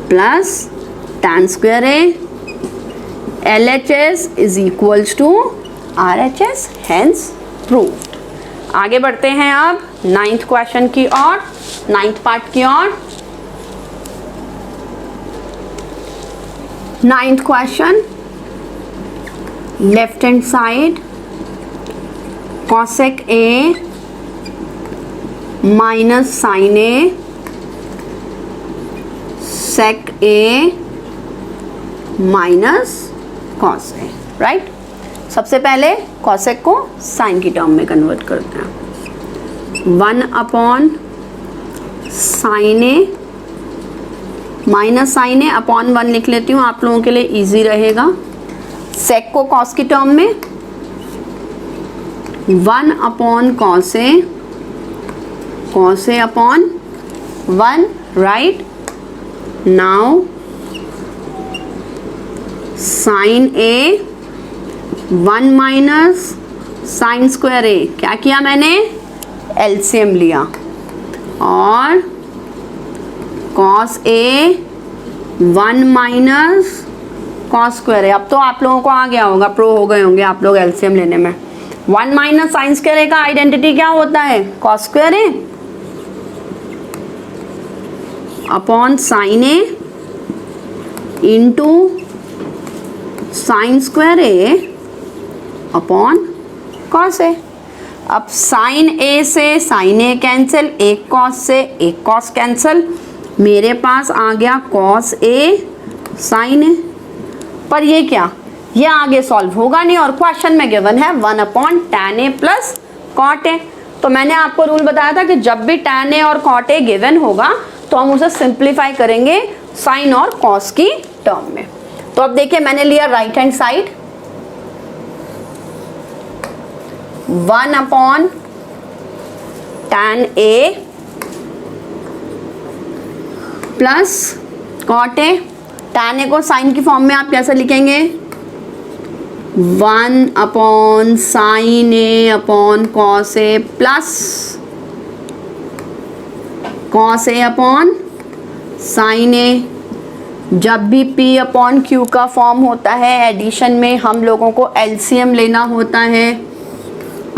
S1: plus tan square a। LHS is equals to RHS, hence proved. आगे बढ़ते हैं अब 9th क्वेश्चन की ओर, 9th पार्ट की ओर। 9th question, left hand side cosec A minus sin A sec A minus cos A, right. सबसे पहले cosec को sin की टर्म में कन्वर्ट करते हैं। 1 upon sin A minus sin A upon 1 लिख लेती हूँ, आप लोगों के लिए इजी रहेगा। sec को cos की टर्म में 1 upon cos A upon 1, right. Now sin A 1 minus sin square A, क्या किया मैंने, एलसीएम लिया, और cos A 1 minus cos square A। अब तो आप लोगों को आ गया होगा, प्रो हो गए होंगे आप लोग एलसीएम लेने में। 1 माइनस साइन स्क्वायर A का आइडेंटिटी क्या होता है, cos square A upon sin A into sine square A upon cos A। अब sin A से sin A कैंसिल, एक cos से एक cos कैंसिल, मेरे पास आ गया cos A sin A। पर ये क्या, ये आगे सॉल्व होगा नहीं और क्वेश्चन में गिवन है 1 upon tan A plus cot A। तो मैंने आपको रूल बताया था कि जब भी tan A और cot A गिवन होगा तो हम उसे सिंप्लीफाई करेंगे साइन और cos की टर्म में। तो अब देखिए मैंने लिया right hand side, 1 upon tan A plus cot A। tan A को साइन की फॉर्म में आप कैसे लिखेंगे, 1 upon sign A upon cos A plus cos A upon sine A। जब भी P अपॉन Q का फॉर्म होता है एडिशन में हम लोगों को LCM लेना होता है।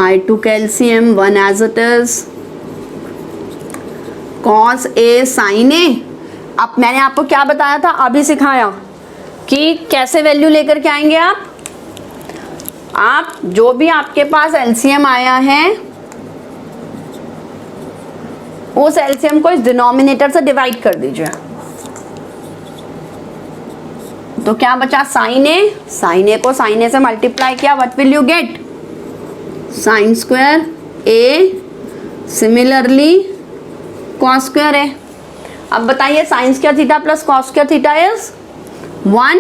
S1: I took LCM 1 as it is, cos A sin A। अब मैंने आपको क्या बताया था, अभी सिखाया कि कैसे वैल्यू लेकर के आएंगे आप जो भी आपके पास LCM आया है उस LCM को इस डिनोमिनेटर से डिवाइड कर दीजिए। तो क्या बचा, साइन A को साइन A से मल्टीप्लाई किया, what will you get, sine square A similarly cos square A। अब बताइए sine square theta plus cos square theta is 1,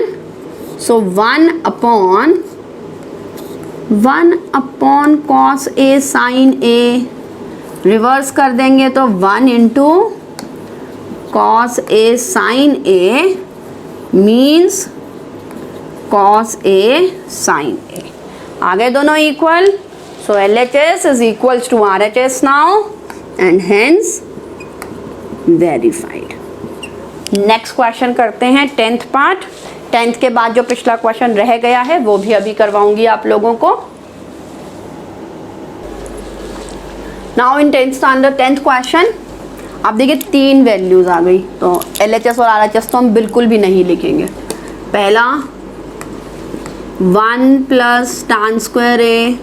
S1: so 1 upon cos A sin A, reverse कर देंगे तो 1 into cos A sin A means cos A sin A। आ गए दोनों equal, so LHS is equals to RHS now. And hence verified. Next question करते हैं 10th part. 10th के बाद जो पिछला क्वेश्चन रह गया है वो भी अभी करवाऊंगी आप लोगों को। Now in 10th standard 10th question, आप देखिए 3 वैल्यूज आ गई, तो LHS और RHS तो हम बिल्कुल भी नहीं लिखेंगे। पहला 1 plus tan square A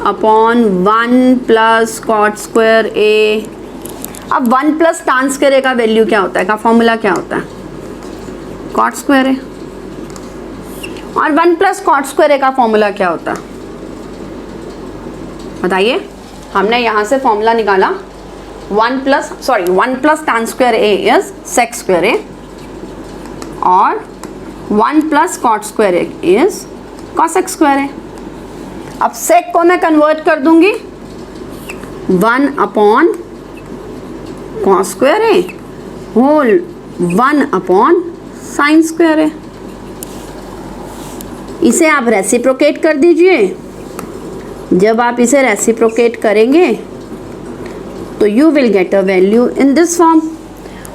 S1: upon 1 plus cot square A। अब 1 प्लस tan स्क्वायर A का वैल्यू क्या होता है, का फॉर्मूला क्या होता है, कॉट स्क्वायर A। और 1 प्लस कॉट स्क्वायर A का फॉर्मूला क्या होता है बताइए। हमने यहाँ से फॉर्मूला निकाला 1 plus tan square A is sec square A और 1 plus cot square A is cosec square A। अब sec को मैं कन्वर्ट कर दूंगी 1 upon cos square A whole 1 upon sin square A। इसे आप रेसिप्रोकेट कर दीजिए। जब आप इसे रेसिप्रोकेट करेंगे तो you will get a value in this form,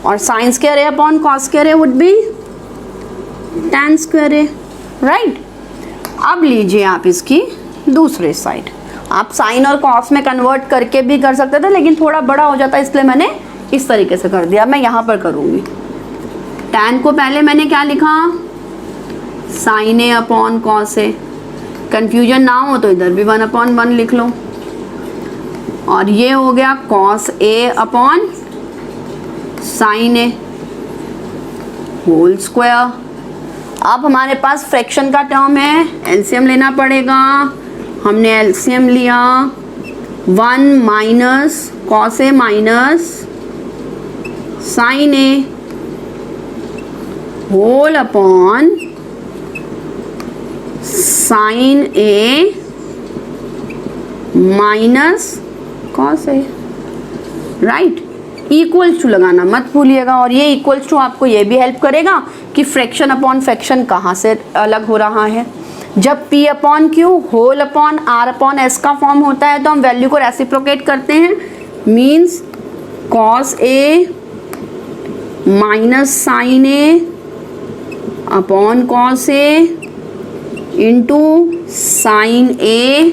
S1: और sin square A upon cos square A would be tan square A, right. अब लीजिए आप इसकी दूसरे साइड, आप sin और cos में कन्वर्ट करके भी कर सकते थे, लेकिन थोड़ा बड़ा हो जाता है इसलिए मैंने इस तरीके से कर दिया। मैं यहाँ पर करूँगी, tan को पहले मैंने क्या लिखा, sin A upon cos A। Confusion ना हो तो इधर भी 1 अपॉन 1 लिख लो, और ये हो गया cos A upon sin A whole square. अब हमारे पास फ्रैक्शन का टर्म है, एलसीएम लेना पड़ेगा। हमने एलसीएम लिया 1 minus cos A minus sin A whole upon sin A minus cos A, right. Equals to लगाना मत भूलिएगा, और ये इक्वल्स टू आपको ये भी हेल्प करेगा कि फ्रैक्शन अपॉन फ्रैक्शन कहाँ से अलग हो रहा है। जब P upon Q whole upon R upon S का फॉर्म होता है तो हम वैल्यू को रेसिप्रोकेट करते हैं, means cos A minus sin A upon cos A into sin A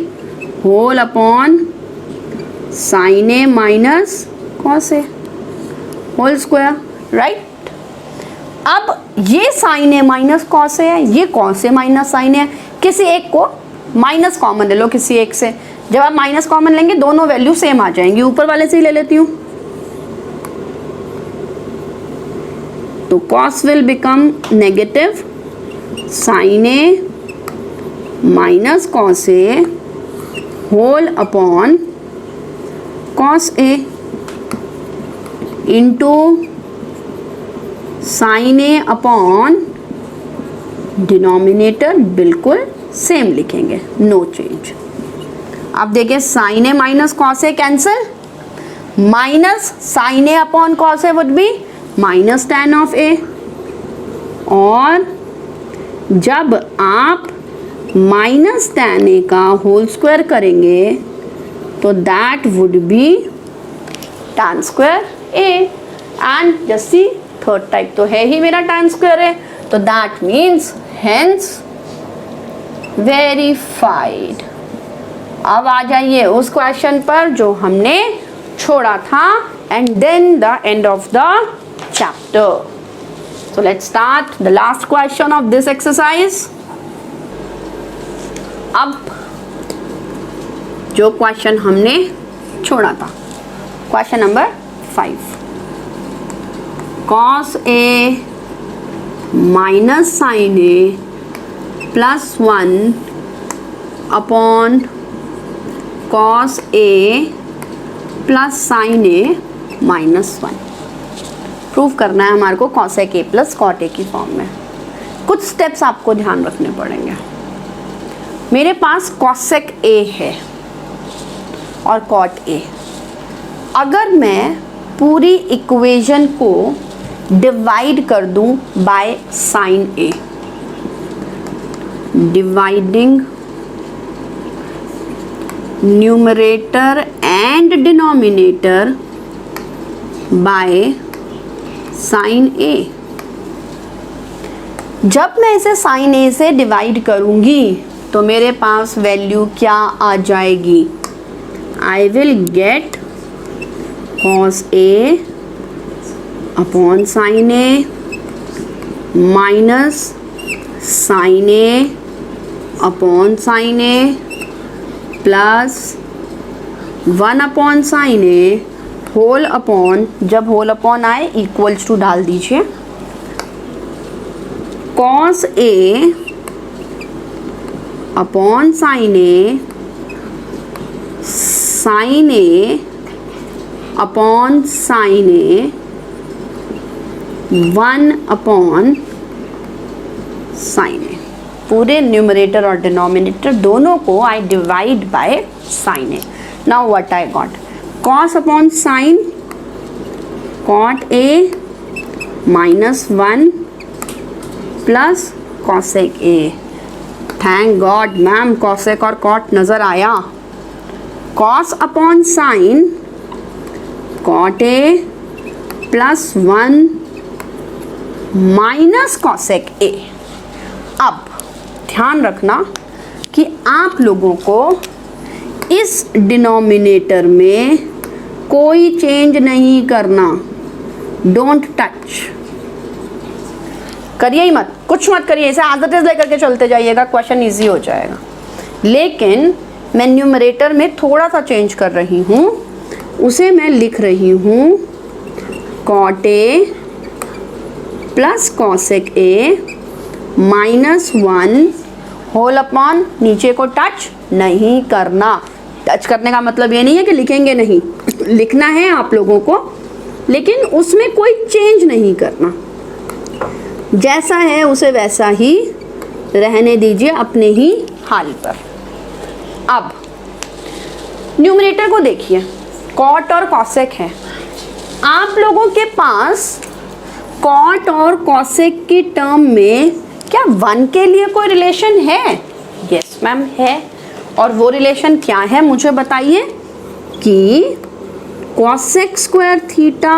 S1: whole upon sin A minus cos A whole square, right. अब ये sin A minus cos A है, ये cos A minus sin A है। किसी एक को minus common ले लो किसी एक से, जब आप माइनस कॉमन लेंगे दोनों वैल्यू सेम आ जाएंगी। ऊपर वाले से ही ले लेती हूँ, तो cos will become negative sin A minus cos A whole upon cos A into sin A upon denominator बिल्कुल सेम लिखेंगे, नो चेंज। अब देखिए sin A minus cos A cancel, minus sin A upon cos A would be minus tan of A, और जब आप minus tan A का whole square करेंगे तो that would be tan square A, and जैसी third type तो है ही मेरा tan स्क्वायर A, तो दैट मीन्स हेंस वेरीफाइड। अब आ जाइए उस क्वेश्चन पर जो हमने छोड़ा था, and then the end of the chapter. So let's start the last question of this exercise. अब जो क्वेश्चन हमने छोड़ा था, question number 5, cos A minus sin A plus 1 upon cos A plus sin A minus 1। Prove करना है हमारे को cosec A plus cot A की फॉर्म में। कुछ स्टेप्स आपको ध्यान रखने पड़ेंगे। मेरे पास cosec A है और cot A। अगर मैं पूरी इक्वेशन को डिवाइड कर दूं by sin A, dividing numerator and denominator by sine a. जब मैं इसे साइन ए से डिवाइड करूंगी तो मेरे पास वैल्यू क्या आ जाएगी? I will get cos A upon sine A minus sine A upon sine A plus 1 upon sine A whole upon, जब होल अपॉन आए इक्वल्स टू डाल दीजिए, cos A upon sine A sine A upon sine A 1 upon sine A. पूरे numerator और denominator दोनों को I divide by sine A. Now what I got? Cos upon sine, cot A minus 1 plus cosec A. Thank God ma'am, cosec और cot नजर आया। Cos upon sine, cot ए plus 1 minus cosec ए। अब ध्यान रखना कि आप लोगों को इस डिनोमिनेटर में कोई चेंज नहीं करना। डोंट टच, करिए ही मत, कुछ मत करिए, इसे एज इट इज लेकर के चलते जाइएगा, क्वेश्चन इजी हो जाएगा। लेकिन मैं न्यूमरेटर में थोड़ा सा चेंज कर रही हूँ, उसे मैं लिख रही हूँ कॉट ए प्लस कॉसेक ए माइनस 1 होल अपॉन, नीचे को टच नहीं करना। टच करने का मतलब ये नहीं है कि लिखेंगे नहीं, लिखना है आप लोगों को, लेकिन उसमें कोई चेंज नहीं करना। जैसा है उसे वैसा ही रहने दीजिए अपने ही हाल पर। अब न्यूमरेटर को देखिए, कॉट और कॉसेक है। आप लोगों के पास कॉट और कॉसेक की टर्म में क्या 1 के लिए कोई रिलेशन है? यस मैम है। और वो रिलेशन क्या है मुझे बताइए कि cosec square theta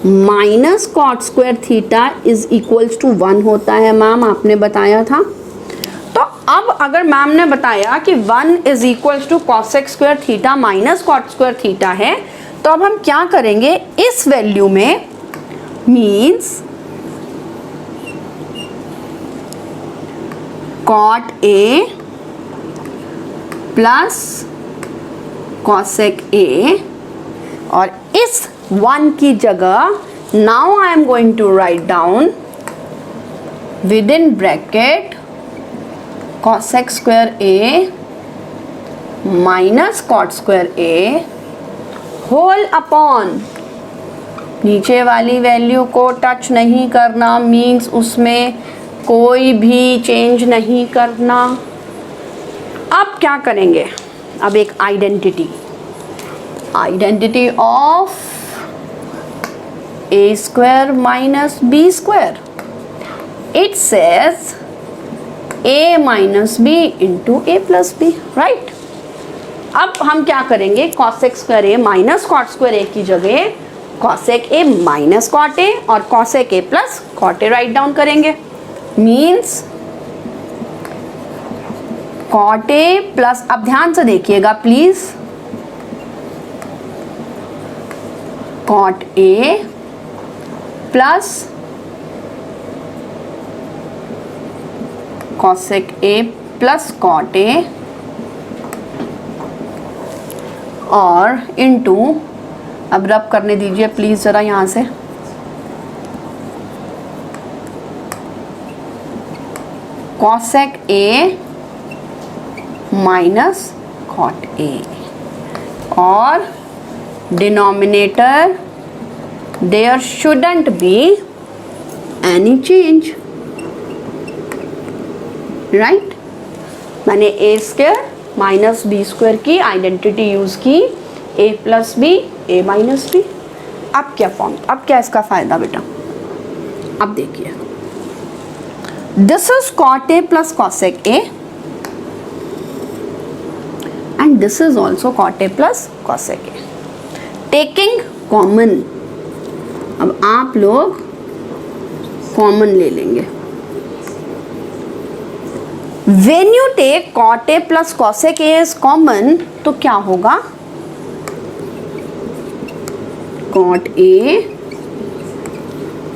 S1: minus cot square theta is equals to 1 होता है। मैम आपने बताया था। तो अब अगर मैम ने बताया कि 1 is equals to cosec square theta minus cot square theta है, तो अब हम क्या करेंगे? इस वैल्यू में means cot A plus cosec A, और इस 1 की जगह now I am going to write down with in bracket cosec square A minus cot square A whole upon, नीचे वाली वैल्यू को टच नहीं करना, मीन्स उसमें कोई भी चेंज नहीं करना। अब क्या करेंगे? अब एक identity of a square minus B square, it says a minus b into a plus b, right. अब हम क्या करेंगे? Cosec square A minus cot square a की जगह cosec A minus cot a और cosec a plus cot A right down करेंगे। Means cot ए plus, अब ध्यान से देखिएगा please, cot A plus cosec a plus cot a और into, अब रब करने दीजिए प्लीज जरा यहां से, cosec A minus cot a, और denominator there shouldn't be any change, right. मैंने a square minus B square की आइडेंटिटी यूज की, a plus b a minus b. अब क्या फॉर्म, अब क्या इसका फायदा बेटा? अब देखिए, this is cot A plus cosec A and and this is also cot A plus cosec A. Taking common, अब आप लोग कॉमन ले लेंगे. When you take cot A plus cosec A as common, तो क्या होगा? cot A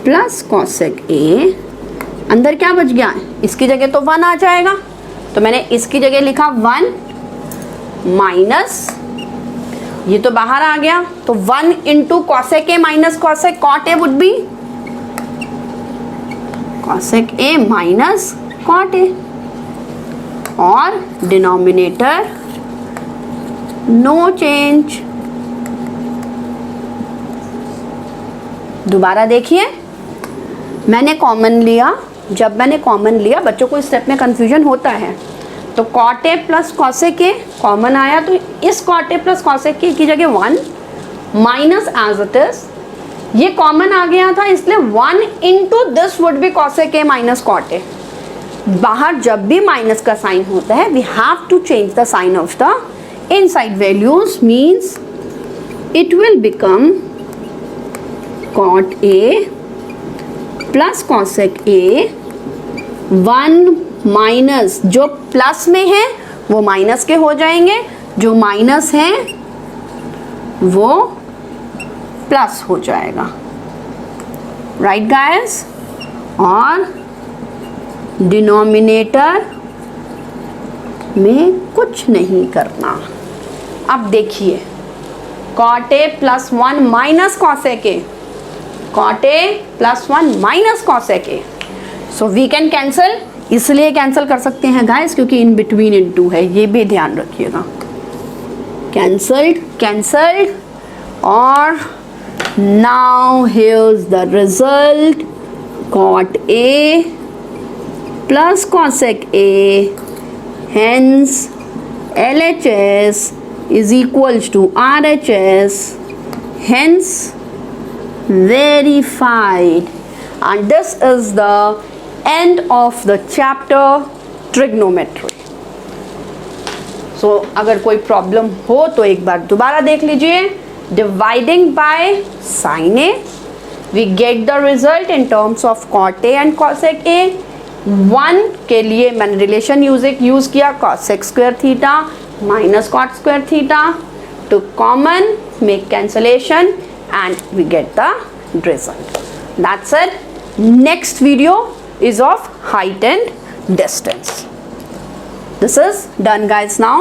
S1: plus cosec A, अंदर क्या बच गया? इसकी जगह तो 1 आ जाएगा, तो मैंने इसकी जगह लिखा 1 माइनस, ये तो बाहर आ गया, तो 1 into cosec A minus cosec cot A would be cosec A minus cot A, और डिनोमिनेटर नो चेंज. दोबारा देखिए, मैंने कॉमन लिया, जब मैंने कॉमन लिया, बच्चों को इस स्टेप में कंफ्यूजन होता है, तो cot A plus cosec A common आया, तो इस cot A plus cosec A की जगह 1 माइनस एज इट इज, ये कॉमन आ गया था, इसलिए 1 into this would be cosec A minus cot A. बाहर जब भी माइनस का साइन होता है, we have to change the sign of the inside values, means it will become cot A plus cosec A, 1 minus, जो plus में है वो माइनस के हो जाएंगे, जो माइनस है वो प्लस हो जाएगा. राइट गाइस, और डिनोमिनेटर में कुछ नहीं करना. अब देखिए, cot A plus 1 minus cosec A, cot A plus 1 minus cosec A, so we can cancel. इसलिए कैंसिल कर सकते हैं गाइस क्योंकि इन बिटवीन इनटू है, ये भी ध्यान रखिएगा. कैंसल्ड, कैंसल्ड, और now here's the result, cot A plus cosec A, hence LHS is equals to RHS, hence verified. And this is the end of the chapter trigonometry. So अगर कोई problem हो तो एक बार दोबारा देख लीजिए. Dividing by sin A, we get the result in terms of cot A and cosec A. 1 के लिए मैंने रिलेशन यूज किया cosec square theta minus cot square theta, to common, make cancellation, and we get the result. That's it. Next video is of height and distance. This is done guys now.